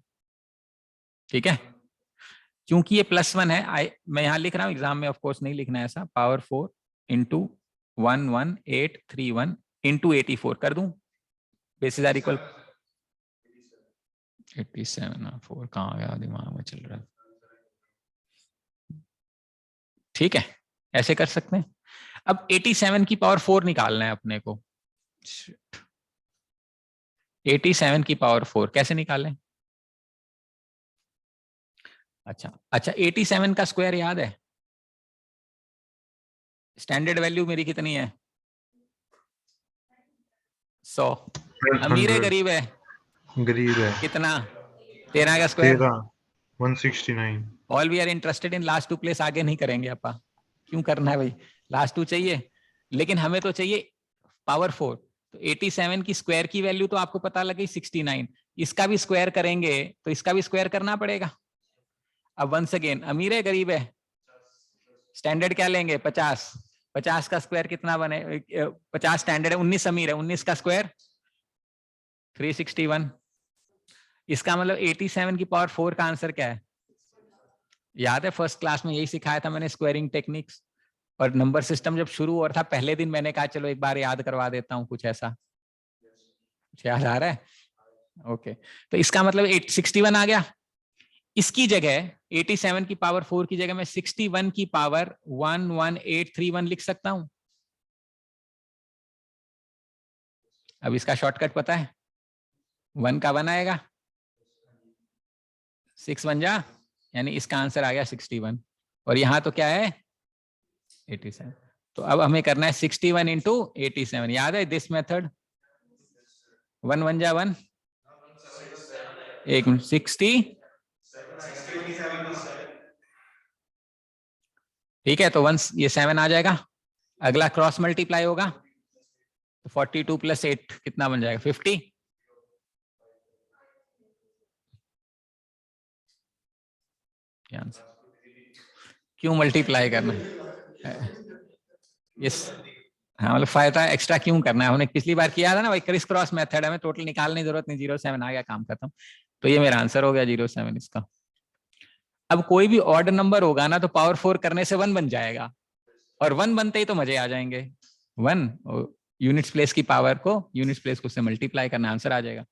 ठीक है, क्योंकि ये +1 है, मैं यहां लिख रहा हूं, एग्जाम में ऑफ कोर्स नहीं लिखना है ऐसा, पावर 4 इंटू 11831 इंटू 84 कर दूं, बेसिस आर इक्वल 87। 4 कहाँ आ गया, दिमाग में चल रहा है। ठीक है, ऐसे कर सकते हैं। अब 87 की पावर 4 निकालना है अपने को। 87 की पावर 4 कैसे निकालें? अच्छा अच्छा, 87 का स्क्वायर याद है? स्टैंडर्ड वैल्यू मेरी कितनी है? 100। अमीर है 100 गरीब है? गरीब है। कितना? 13 का square. 13 169। All we are interested in last 2 place, आगे नहीं करेंगे अपा, क्यों करना है भाई, लास्ट 2 चाहिए। लेकिन हमें तो चाहिए पावर 4। तो 87 की स्क्वायर की वैल्यू तो आपको पता लगी 69, इसका भी स्क्वायर करेंगे तो इसका भी स्क्वायर करना पड़ेगा। अब वंस अगेन, अमीर है गरीब है? स्टैंडर्ड क्या लेंगे? 50। 50 का स्क्वायर कितना बने? 50 स्टैंडर्ड है, 19 अमीर है, 19 का स्क्वायर 361। इसका मतलब 87 की पावर 4 का आंसर क्या है? याद है फर्स्ट क्लास में यही सिखाया था मैंने, स्क्वायरिंग टेक्निक्स। और नंबर सिस्टम जब शुरू हो रहा था पहले दिन, मैंने कहा चलो एक बार याद करवा देता हूँ कुछ ऐसा, कुछ याद आ रहा है? ओके, तो इसका मतलब 861 आ गया। इसकी जगह 87 की पावर 4 की जगह मैं 61 की पावर 11831 लिख सकता हूं। अब इसका शॉर्टकट पता है, 1 का 1 आएगा, 6 1 जा, यानी इसका आंसर आ गया 61। और यहां तो क्या है? 87। तो अब हमें करना है 61 इंटू 87, याद है दिस मेथड? 1 1 जा 1, एक 60। ठीक है, तो वंस ये 7 आ जाएगा, अगला क्रॉस मल्टीप्लाई होगा, तो 42 + 8 कितना बन जाएगा? 50। क्यों मल्टीप्लाई करना है? यस, हाँ मतलब फायदा एक्स्ट्रा क्यों करना है, हमने पिछली बार किया था ना भाई, क्रिस क्रॉस मेथड, हमें टोटल निकालने की जरूरत नहीं, 07 आ गया, काम खत्म। तो ये मेरा आंसर हो गया 07 इसका। अब कोई भी ऑड नंबर होगा ना तो पावर 4 करने से 1 बन जाएगा, और 1 बनते ही तो मजे आ जाएंगे। 1 यूनिट्स प्लेस की पावर को यूनिट्स प्लेस को से मल्टीप्लाई करना, आंसर आ जाएगा।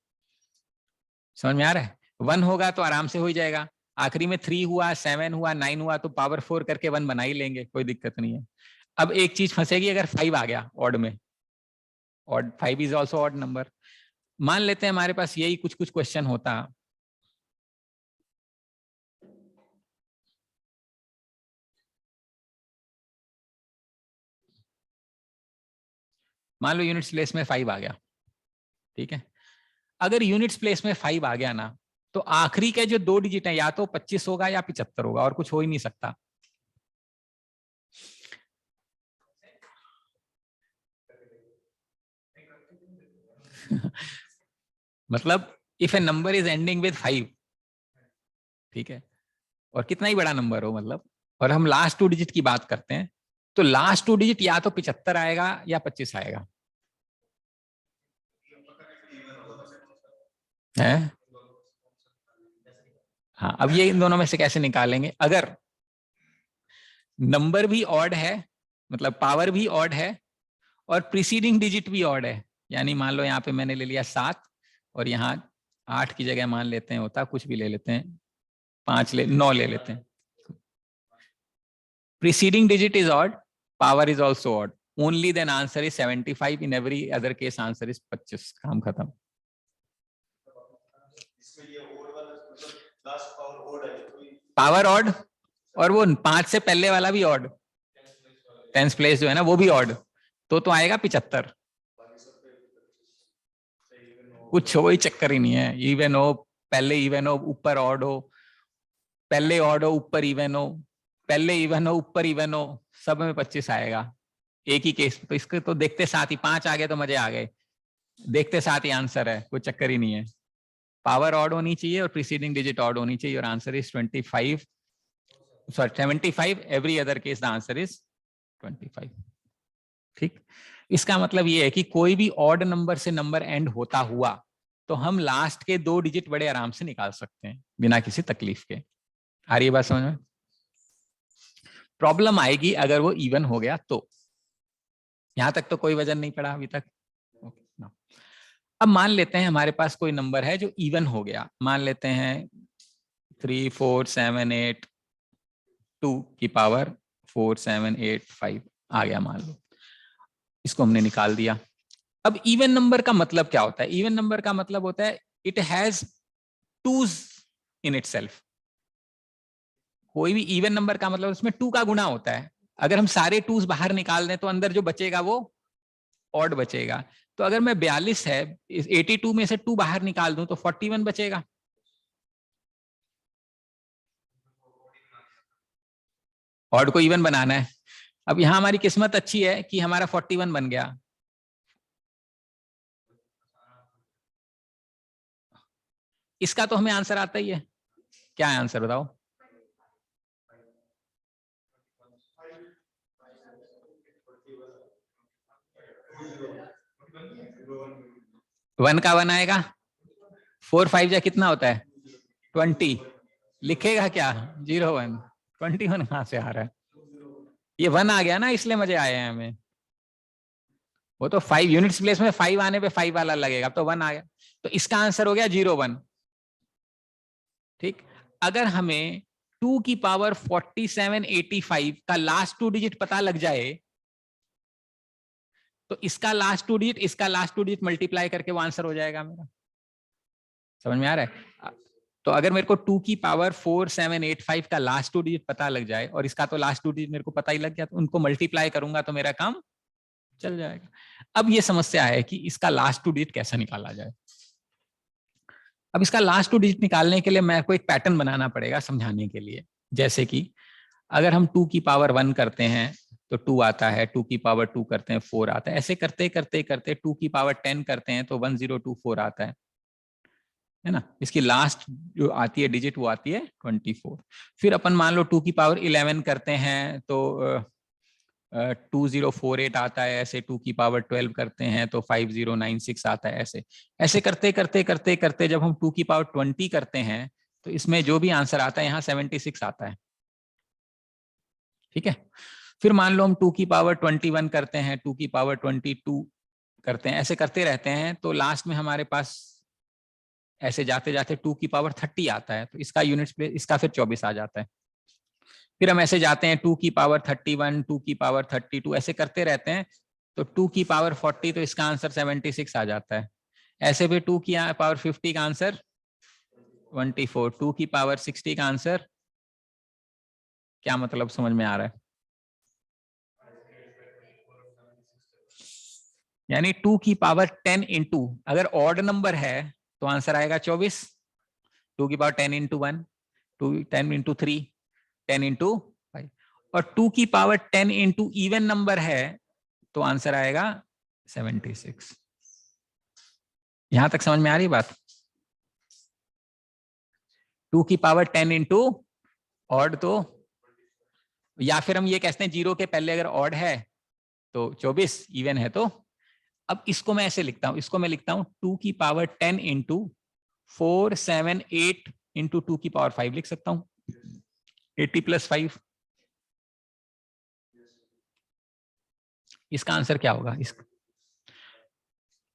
समझ में आ रहा है? 1 होगा तो आराम से हो ही जाएगा, आखिरी में 3 हुआ 7 हुआ 9 हुआ तो पावर 4 करके 1 बना ही लेंगे, कोई दिक्कत नहीं है। अब एक चीज फंसेगी, अगर 5 आ गया ऑड में, odd 5 is also odd number. मान लेते हैं हमारे पास यही कुछ कुछ क्वेश्चन होता, मान लो यूनिट्स प्लेस में 5 आ गया, ठीक है। अगर यूनिट्स प्लेस में 5 आ गया ना, तो आखिरी के जो 2 डिजिट है या तो 25 होगा या 75 होगा, और कुछ हो ही नहीं सकता। मतलब if A number is ending with 5, ठीक है, और कितना ही बड़ा नंबर हो मतलब, और हम लास्ट 2 डिजिट की बात करते हैं, तो लास्ट 2 डिजिट या तो 75 आएगा या 25 आएगा, है। हाँ, अब ये इन दोनों में से कैसे निकालेंगे? अगर नंबर भी ऑड है, मतलब पावर भी ऑड है, और प्रीसीडिंग डिजिट भी ऑड है, यानी मान लो यहाँ पे मैंने ले लिया 7, और यहाँ 8 की जगह मान लेते हैं, होता कुछ भी ले लेते हैं, 9 ले लेते हैं। Preceding digit is odd, power is also odd. Only then answer is 75. In every other case, answer is 25. काम खत्म। इसमें ये ओड वाला मतलब लास्ट पावर ओड है तो पावर ऑड, और वो 5 से पहले वाला भी ऑड, 10th प्लेस जो है ना वो भी ऑड, तो आएगा 75। कुछ हो, ही चक्कर ही नहीं है। इवन हो, पहले इवन हो, ऊपर ऑड हो, पहले ऑड हो, ऊपर इवन हो, पहले इवन हो, ऊपर इवन हो, सब में 25 आएगा। एक ही केस, तो इसके तो देखते साथ ही 5 आ गए तो मजे आ गए, देखते साथ ही आंसर है, कोई चक्कर ही नहीं है। पावर ऑड होनी चाहिए और प्रीसीडिंग डिजिट ऑड होनी चाहिए, और answer is 25, sorry 75। Every other case the answer is 25। ठीक, इसका मतलब ये है कि कोई भी ऑड नंबर से नंबर एंड होता हुआ तो हम लास्ट के 2 डिजिट बड़े आराम से निकाल सकते हैं बिना किसी तकलीफ के। आ रही है बात समझ में? प्रॉब्लम आएगी अगर वो इवन हो गया तो। यहां तक तो कोई वजन नहीं पड़ा अभी तक। अब मान लेते हैं हमारे पास कोई नंबर है जो इवन हो गया, मान लेते हैं 3 4 7 8 2 की पावर 4 7 8 5 आ गया, मान लो इसको हमने निकाल दिया। अब इवन नंबर का मतलब क्या होता है? इवन नंबर का मतलब होता है it has twos in itself. कोई भी इवन नंबर का मतलब उसमें 2 का गुणा होता है। अगर हम सारे 2s बाहर निकाल दें तो अंदर जो बचेगा वो ऑड बचेगा। तो अगर मैं 42 है, इस 82 में से 2 बाहर निकाल दूं तो 41 बचेगा। ऑड को इवन बनाना है। अब यहां हमारी किस्मत अच्छी है कि हमारा 41 बन गया। इसका तो हमें आंसर आता ही है। क्या है आंसर बताओ? 1 का 1 आएगा, 4 5 जा कितना होता है 20, लिखेगा क्या 0 1, 21 कहां से आ रहा है? ये 1 आ गया ना, इसलिए मजे आए हैं हमें। वो तो 5 यूनिट्स प्लेस में 5 आने पे 5 वाला लगेगा, तो 1 आ गया, तो इसका आंसर हो गया 0 1। ठीक, अगर हमें 2 की पावर 47 85 का लास्ट 2 डिजिट पता लग जाए तो इसका लास्ट 2 डिजिट इसका लास्ट 2 डिजिट मल्टीप्लाई करके वो आंसर हो जाएगा मेरा। समझ में आ रहा है? तो अगर मेरे को 2 की पावर 4 7 8 5 का लास्ट 2 डिजिट पता लग जाए और इसका तो लास्ट 2 डिजिट मेरे को पता ही लग गया, तो उनको मल्टीप्लाई करूंगा तो मेरा काम चल जाएगा। अब ये समस्या है कि इसका लास्ट 2 डिजिट कैसे निकाला जाए। अब इसका लास्ट 2 डिजिट निकालने के लिए मेरे को एक पैटर्न बनाना पड़ेगा समझाने के लिए। जैसे कि अगर हम 2 की पावर 1 करते हैं तो 2 आता है, 2 की पावर 2 करते हैं 4 आता है, ऐसे करते करते करते 2 की पावर 10 करते हैं तो 1024 आता है ना। इसकी लास्ट जो आती है डिजिट वो आती है 24। फिर अपन मान लो 2 की पावर 11 करते हैं तो 2048 आता है, ऐसे 2 की पावर 12 करते हैं तो 5096 आता है, ऐसे ऐसे करते करते करते करते जब हम 2 की पावर 20 करते हैं तो इसमें जो भी आंसर आता है यहाँ 76 आता है। ठीक है, फिर मान लो हम 2 की पावर 21 करते हैं, 2 की पावर 22 करते हैं, ऐसे करते रहते हैं तो लास्ट में हमारे पास ऐसे जाते जाते 2 की पावर 30 आता है, तो इसका यूनिट्स प्लेस इसका फिर 24 आ जाता है। फिर हम ऐसे जाते हैं 2 की पावर 31, 2 की पावर 32, ऐसे करते रहते हैं तो 2 की पावर 40 तो इसका आंसर 76 आ जाता है। ऐसे फिर 2 की पावर 50 का आंसर 24, 2 की पावर 60 का आंसर क्या मतलब समझ में आ रहा है? यानी 2 की पावर 10 इंटू, अगर ऑड नंबर है तो आंसर आएगा 24, 2 की पावर 10 इंटू 1, 10 इंटू 3, 10 इंटू 5, और 2 की पावर 10 इंटू इवन नंबर है तो आंसर आएगा 76। यहां तक समझ में आ रही बात? 2 की पावर 10 इंटू ऑड, तो या फिर हम ये कहते हैं 0 के पहले अगर ऑड है तो 24, इवन है तो। अब इसको मैं ऐसे लिखता हूं, इसको मैं लिखता हूं 2 की पावर 10 इंटू 4 7 8 इंटू 2 की पावर 5 लिख सकता हूं, 80 प्लस 5। इसका आंसर क्या होगा?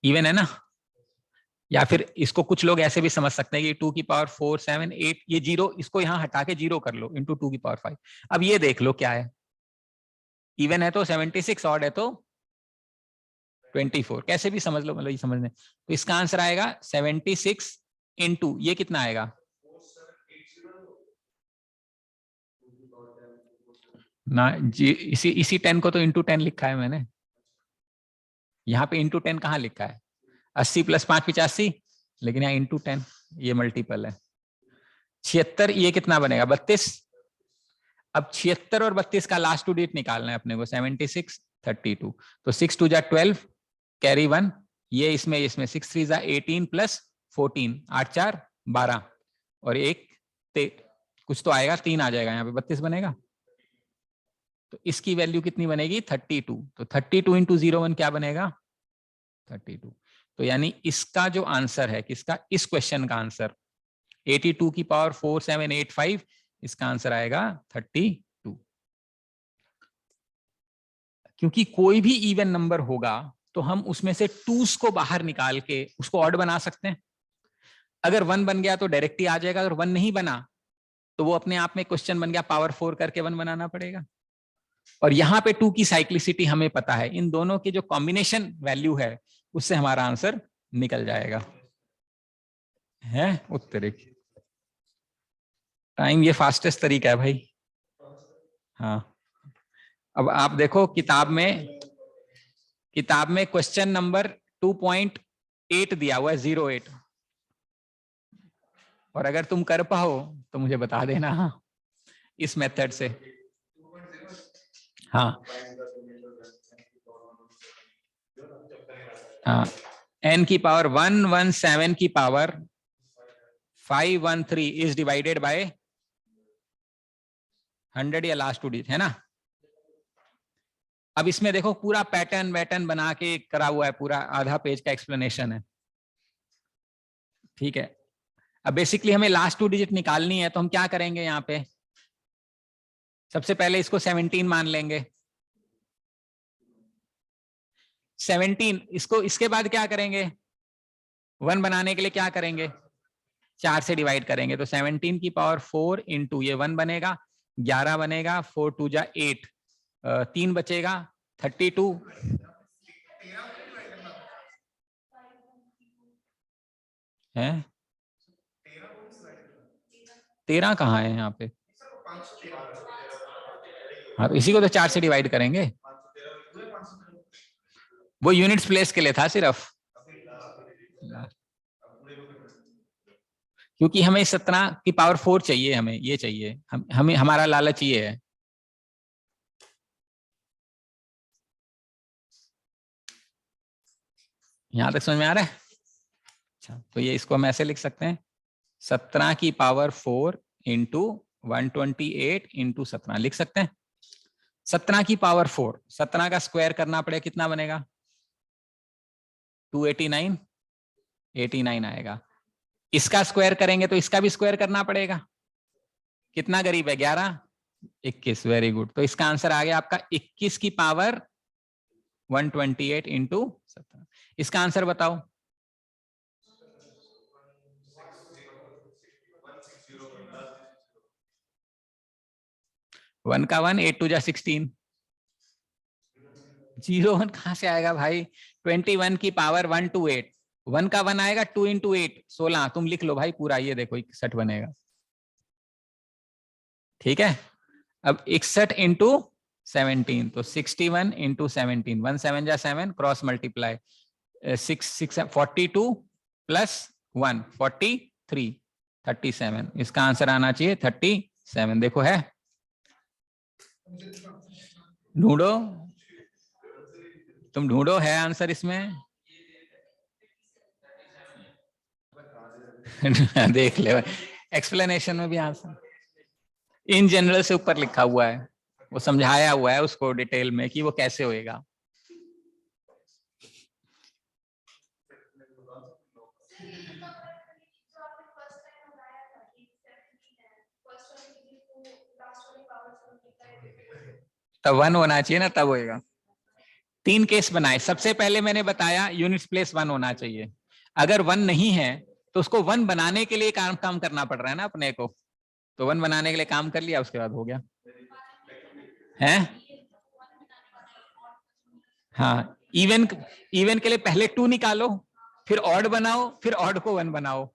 इवन है ना? या फिर इसको कुछ लोग ऐसे भी समझ सकते हैं कि 2 की पावर 4 7 8, ये 0, इसको यहां हटा के 0 कर लो, इंटू 2 की पावर 5। अब ये देख लो क्या है, इवन है तो 76, ऑड है तो 24, कैसे भी समझ लो, मतलब ये समझने। तो इसका आंसर आएगा 76 इंटू ये कितना आएगा ना जी, इसी 10 को तो इंटू 10 लिखा है मैंने, यहाँ पे इंटू 10 कहाँ लिखा है? 80 प्लस 5 85, लेकिन यहाँ इंटू 10, ये मल्टीपल है। 76, ये कितना बनेगा 32। अब 76 और 32 का लास्ट टू डिजिट निकालना है अपने को, 76 32, तो 6 2 जा 12, कैरी 1, ये इसमें 6 3 जा 18 प्लस 14, 8 4 12, और एक कुछ तो आएगा, 3 आ जाएगा, यहाँ पे 32 बनेगा। तो इसकी वैल्यू कितनी बनेगी 32, तो 32 इंटू 01 क्या बनेगा 32। तो यानी इसका जो आंसर है किसका, इस क्वेश्चन का आंसर 82 की पावर 4 7 8 5, इसका आंसर आएगा 32। क्योंकि कोई भी इवन नंबर होगा तो हम उसमें से 2s को बाहर निकाल के उसको ऑड बना सकते हैं। अगर 1 बन गया तो डायरेक्ट ही आ जाएगा, अगर 1 नहीं बना तो वो अपने आप में क्वेश्चन बन गया, पावर 4 करके 1 बनाना पड़ेगा। और यहाँ पे 2 की साइक्लिसिटी हमें पता है, इन दोनों की जो कॉम्बिनेशन वैल्यू है उससे हमारा आंसर निकल जाएगा। है उत्तर टाइम, ये फास्टेस्ट तरीका है भाई। हाँ, अब आप देखो किताब में क्वेश्चन नंबर 2.8 दिया हुआ है, 08, और अगर तुम कर पाओ तो मुझे बता देना इस मेथड से। हाँ हाँ, n की पावर 117 की पावर 513 इज डिवाइडेड बाय 100 या लास्ट टू डिजिट, है ना? अब इसमें देखो पूरा पैटर्न वैटर्न बना के करा हुआ है, पूरा आधा पेज का एक्सप्लेनेशन है, ठीक है। अब बेसिकली हमें लास्ट टू डिजिट निकालनी है, तो हम क्या करेंगे, यहाँ पे सबसे पहले इसको 17 मान लेंगे, 17, इसको इसके बाद क्या करेंगे, 1 बनाने के लिए क्या करेंगे, 4 से डिवाइड करेंगे, तो 17 की पावर 4 इंटू ये 1 बनेगा, 11 बनेगा, 4 2 जा 8, 3 बचेगा 32। है 13 कहाँ है यहाँ पे? हाँ, इसी को तो 4 से डिवाइड करेंगे, वो यूनिट्स प्लेस के लिए था सिर्फ, क्योंकि हमें 17 की पावर 4 चाहिए, हमें ये चाहिए, हमें हमारा लालच ये है। यहां तक समझ में आ रहा है? अच्छा, तो ये इसको हम ऐसे लिख सकते हैं, 17 की पावर 4 इंटू 128 इंटू 17 लिख सकते हैं। 17 की पावर 4, 17 का स्क्वायर करना पड़ेगा, कितना बनेगा 289, 89 आएगा। इसका स्क्वायर करेंगे तो इसका भी स्क्वायर करना पड़ेगा, कितना करीब है 11 21, वेरी गुड। तो इसका आंसर आ गया आपका 21 की पावर 128 इंटू 17। इसका आंसर बताओ। वन का 1, 8 2 जा 16, 01 कहां से आएगा भाई, 21 की पावर 128, 1 का 1 आएगा, 2 इंटू 8 16, तुम लिख लो भाई पूरा, ये देखो 61 बनेगा, ठीक है। अब 61 इंटू 17, तो 61 into 17, 1 7 जा 7, क्रॉस मल्टीप्लाई 6 42 प्लस 1 43 37, इसका आंसर आना चाहिए 37। देखो है, ढूंढो, तुम ढूंढो, है आंसर इसमें। देख ले, एक्सप्लेनेशन में भी आंसर इन जनरल से ऊपर लिखा हुआ है, वो समझाया हुआ है उसको डिटेल में कि वो कैसे होएगा। तब 1 होना चाहिए ना, तब होएगा। 3 केस बनाए। सबसे पहले मैंने बताया यूनिट्स प्लेस 1 होना चाहिए। अगर 1 नहीं है तो उसको 1 बनाने के लिए काम करना पड़ रहा है ना अपने को, तो 1 बनाने के लिए काम कर लिया, उसके बाद हो गया है। हाँ, इवन के लिए पहले 2 निकालो, फिर ऑड बनाओ, फिर ऑड को 1 बनाओ।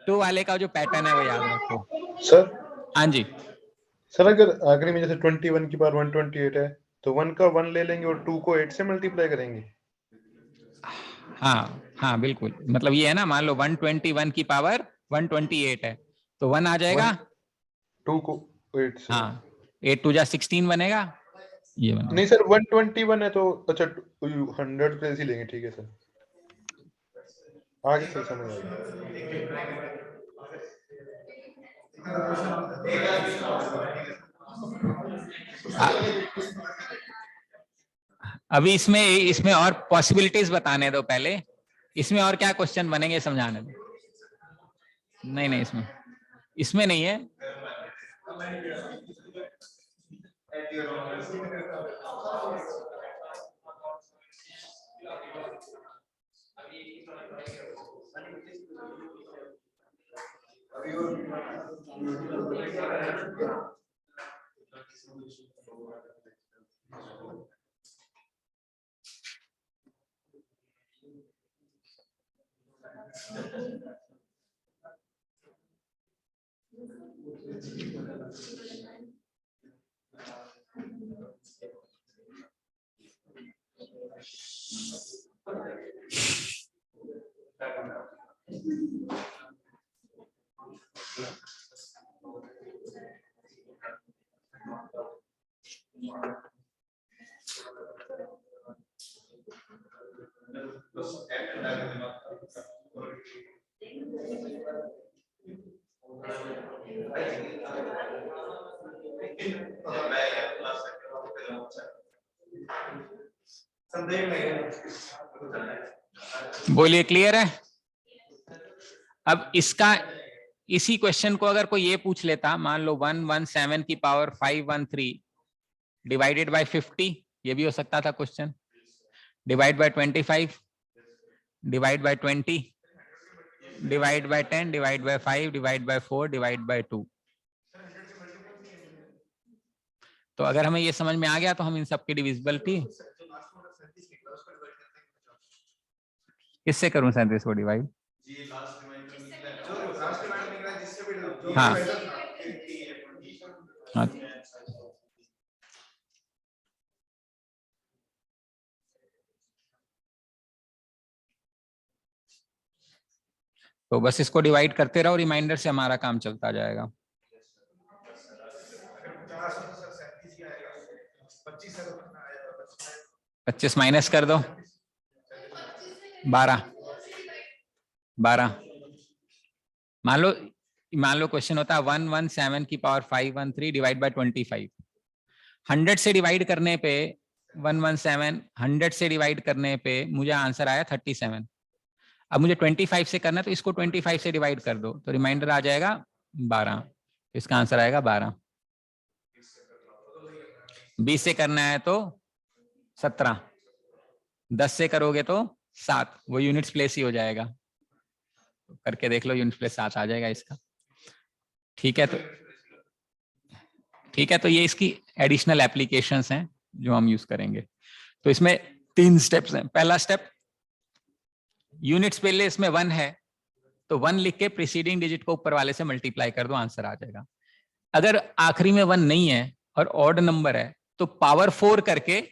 2 वाले का जो पैटर्न है वो याद रखो। सर, हाँ जी, सर अगर आखिरी में जैसे 21 की पावर 128 है तो 1 का 1 ले लेंगे और 2 को 8 से मल्टीप्लाई करेंगे। हाँ हाँ बिल्कुल, मतलब ये है ना, मान लो 121 की पावर 128 है तो 1 आ जाएगा, 2 को 8 से। हाँ 8 2 जा 16 बनेगा, ये बना। नहीं सर, 121 है तो अच्छा 100 प्लेस ही लेंगे, ठीक है सर, आगे से समझ आ गया। अभी इसमें और पॉसिबिलिटीज बताने दो पहले, इसमें और क्या क्वेश्चन बनेंगे समझाने दो। नहीं इसमें नहीं है। बोलिए, क्लियर है? अब इसका, इसी क्वेश्चन को अगर कोई ये पूछ लेता, मान लो 117 की पावर 513 डिवाइडेड बाय 50, ये भी हो सकता था question. Divide by 25, divide by 20, divide by 10, divide by 5, divide by 4, divide by 2। तो अगर हमें ये समझ में आ गया तो हम इन सबकी डिविजिबिलिटी किससे करूं? 37 को डिवाइड, हाँ हाँ, तो बस इसको डिवाइड करते रहो, रिमाइंडर से हमारा काम चलता जाएगा। 25 माइनस कर दो, 12 मान लो क्वेश्चन होता है 117 की पावर 513 डिवाइड बाय 25। 100 से डिवाइड करने पे 117 100 से डिवाइड करने पे मुझे आंसर आया 37। अब मुझे 25 से करना है तो इसको 25 से डिवाइड कर दो तो रिमाइंडर आ जाएगा 12। इसका आंसर आएगा 12। 20 से करना है तो 17, 10 से करोगे तो 7, वो यूनिट्स प्लेस ही हो जाएगा। करके देख लो, यूनिट प्लेस 7 आ जाएगा इसका। ठीक है, तो ये इसकी एडिशनल एप्लीकेशंस हैं जो हम यूज करेंगे। तो इसमें 3 स्टेप्स हैं। पहला स्टेप, यूनिट्स प्लेस में 1 है तो 1 लिख के प्रीसीडिंग डिजिट को ऊपर वाले से मल्टीप्लाई कर दो, आंसर आ जाएगा। अगर आखिरी में 1 नहीं है और ऑड नंबर है तो पावर 4 करके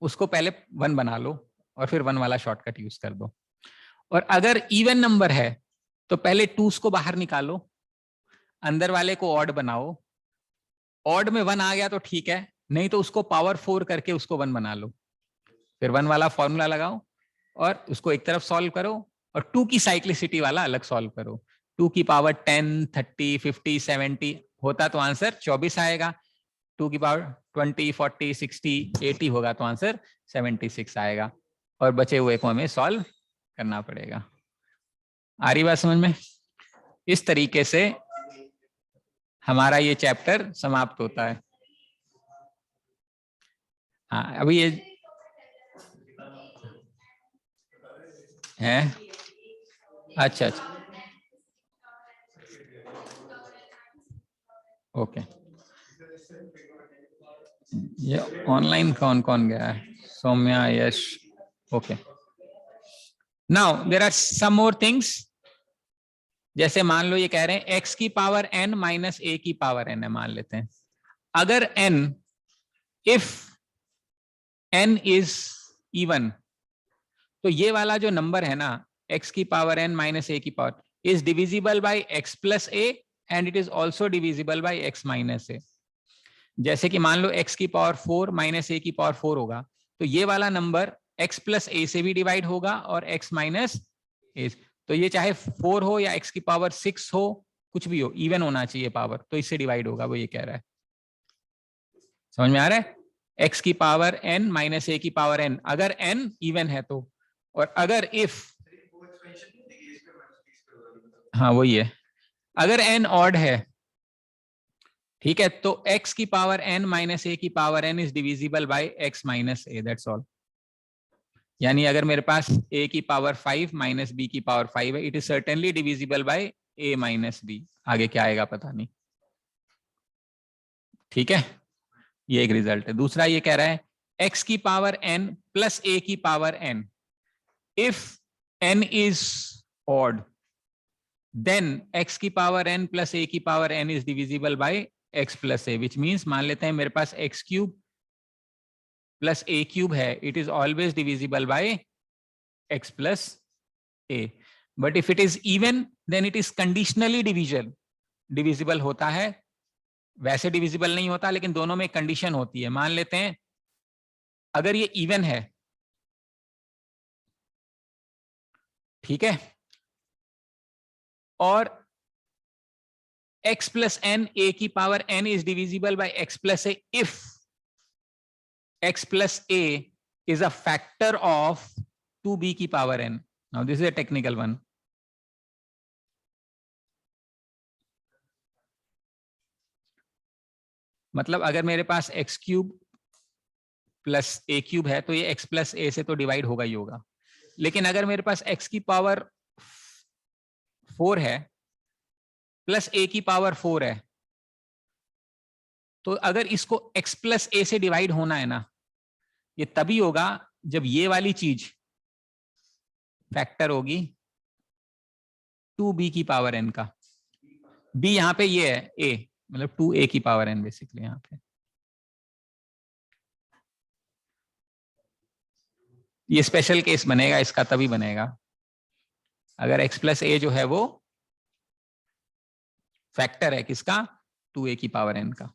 उसको पहले 1 बना लो और फिर 1 वाला शॉर्टकट यूज कर दो। और अगर इवन नंबर है तो पहले 2s को बाहर निकालो, अंदर वाले को ऑड बनाओ, ऑड में 1 आ गया तो ठीक है, नहीं तो उसको पावर 4 करके उसको 1 बना लो, फिर 1 वाला फॉर्मूला लगाओ और उसको एक तरफ सॉल्व करो और 2 की साइक्लिसिटी वाला अलग सॉल्व करो। 2 की पावर 10, 30, 50, 70 होता तो आंसर 24 आएगा। 2 की पावर 20, 40, 60, 80 होगा तो आंसर 76 आएगा और बचे हुए को हमें सॉल्व करना पड़ेगा। आ रही बात समझ में? इस तरीके से हमारा ये चैप्टर समाप्त होता है। हाँ, अभी ये है। अच्छा अच्छा, ओके। ये ऑनलाइन कौन कौन गया है? Saumya, Yash, okay. Now there are some more things. जैसे मान लो ये कह रहे हैं x की पावर n माइनस a की पावर n है, मान लेते हैं। अगर n, if n is even, तो ये वाला जो नंबर है ना x की पावर n माइनस a की power is divisible by x plus a and it is also divisible by x minus a। जैसे कि मान लो x की पावर 4 माइनस a की पावर 4 होगा तो ये वाला नंबर x प्लस a से भी डिवाइड होगा और x माइनस a। तो ये चाहे 4 हो या x की पावर 6 हो, कुछ भी हो, इवन होना चाहिए पावर, तो इससे डिवाइड होगा, वो ये कह रहा है। समझ में आ रहा है? x की पावर n माइनस a की पावर n, अगर n इवन है तो, और अगर इफ, हाँ वही है, अगर n ऑड है, ठीक है, तो x की पावर n माइनस a की power n is divisible by x minus a, that's all. यानी अगर मेरे पास a की पावर 5 माइनस b की पावर 5 है, it is certainly divisible by a minus b। आगे क्या आएगा पता नहीं, ठीक है, ये एक रिजल्ट है। दूसरा ये कह रहा है x की पावर n प्लस a की power n, if n is odd then x की पावर n प्लस a की power n is divisible by x plus a, which means मान लेते हैं मेरे पास x cube plus a cube है, it is always divisible by x plus a। But if it is even then it is conditionally divisible होता है, वैसे divisible नहीं होता, लेकिन दोनों में कंडीशन होती है। मान लेते हैं अगर ये इवन है, ठीक है, और x प्लस n a की power n is divisible by x plus a if x plus a is a factor of 2b की power n. Now this is a technical one. मतलब अगर मेरे पास x cube plus a cube है तो ये x plus a से तो डिवाइड होगा ही होगा, लेकिन अगर मेरे पास x की पावर 4 है प्लस a की पावर 4 है, तो अगर इसको x प्लस a से डिवाइड होना है ना, ये तभी होगा जब ये वाली चीज फैक्टर होगी 2b की पावर n का। b यहां पे ये है a, मतलब 2a की पावर n बेसिकली यहां पे। ये स्पेशल केस बनेगा इसका, तभी बनेगा अगर x प्लस a जो है वो फैक्टर है किसका, 2a की पावर n का।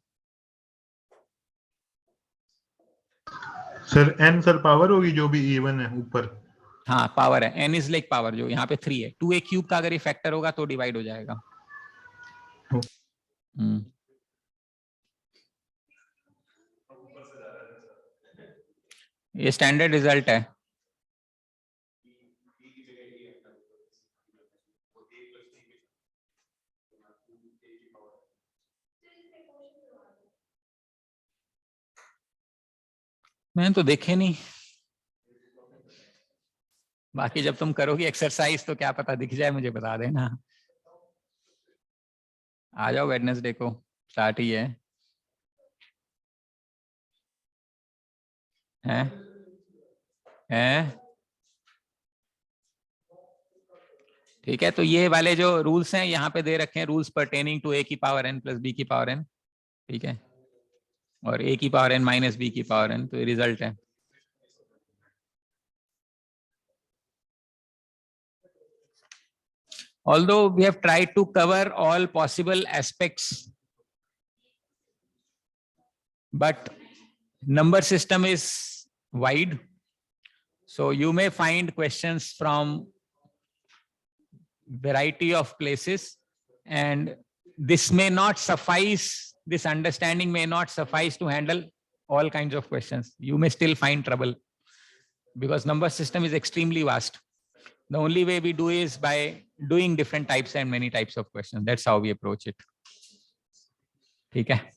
सर n सर पावर होगी जो भी इवन है ऊपर। हाँ पावर है, n इज लाइक पावर, जो यहाँ पे 3 है, 2a क्यूब का अगर ये फैक्टर होगा तो डिवाइड हो जाएगा। ये स्टैंडर्ड रिजल्ट है। मैंने तो देखे नहीं, बाकी जब तुम करोगी एक्सरसाइज तो क्या पता दिख जाए, मुझे बता देना। आ जाओ, वेडनेसडे को स्टार्ट ही है। हैं? ठीक है, तो ये वाले जो रूल्स हैं यहाँ पे दे रखे हैं, रूल्स परटेनिंग टू a की पावर n प्लस b की पावर n, ठीक है, और a की पावर n माइनस b की पावर n, तो ये रिजल्ट है। Although we have tried to cover all possible aspects, but number system is wide. So you may find questions from variety of places, and this may not suffice, this understanding may not suffice to handle all kinds of questions. You may still find trouble because number system is extremely vast. The only way we do is by doing different types and many types of questions. That's how we approach it. ठीक है?